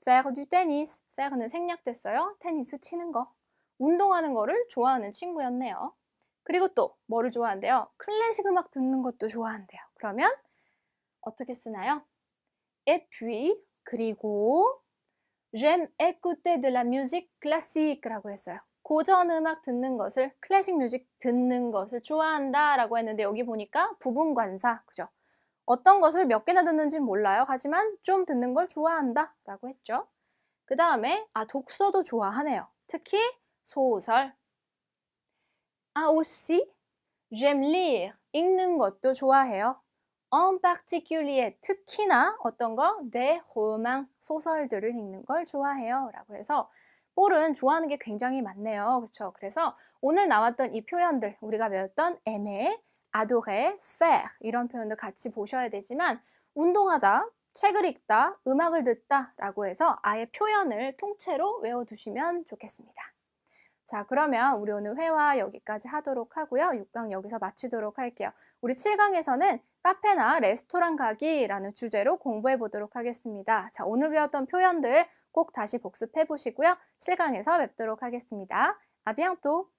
S1: faire du tennis, faire는 생략됐어요. 테니스 치는 거. 운동하는 거를 좋아하는 친구였네요. 그리고 또 뭐를 좋아한대요? 클래식 음악 듣는 것도 좋아한대요. 그러면 어떻게 쓰나요? Et puis, 그리고 j'aime écouter de la musique classique 라고 했어요. 고전 음악 듣는 것을, 클래식 뮤직 듣는 것을 좋아한다 라고 했는데 여기 보니까 부분관사, 그죠? 어떤 것을 몇 개나 듣는지는 몰라요. 하지만 좀 듣는 걸 좋아한다 라고 했죠. 그 다음에 독서도 좋아하네요. 특히 소설. aussi, j'aime lire. 읽는 것도 좋아해요. En particulier, 특히나 어떤 거? des romans, 소설들을 읽는 걸 좋아해요. 라고 해서 폴은 좋아하는 게 굉장히 많네요. 그렇죠? 그래서 오늘 나왔던 이 표현들, 우리가 배웠던 aimer, adorer, faire 이런 표현도 같이 보셔야 되지만 운동하다, 책을 읽다, 음악을 듣다 라고 해서 아예 표현을 통째로 외워두시면 좋겠습니다. 자, 그러면 우리 오늘 회화 여기까지 하도록 하고요. 6강 여기서 마치도록 할게요. 우리 7강에서는 카페나 레스토랑 가기라는 주제로 공부해 보도록 하겠습니다. 자, 오늘 배웠던 표현들 꼭 다시 복습해 보시고요. 7강에서 뵙도록 하겠습니다. À bientôt!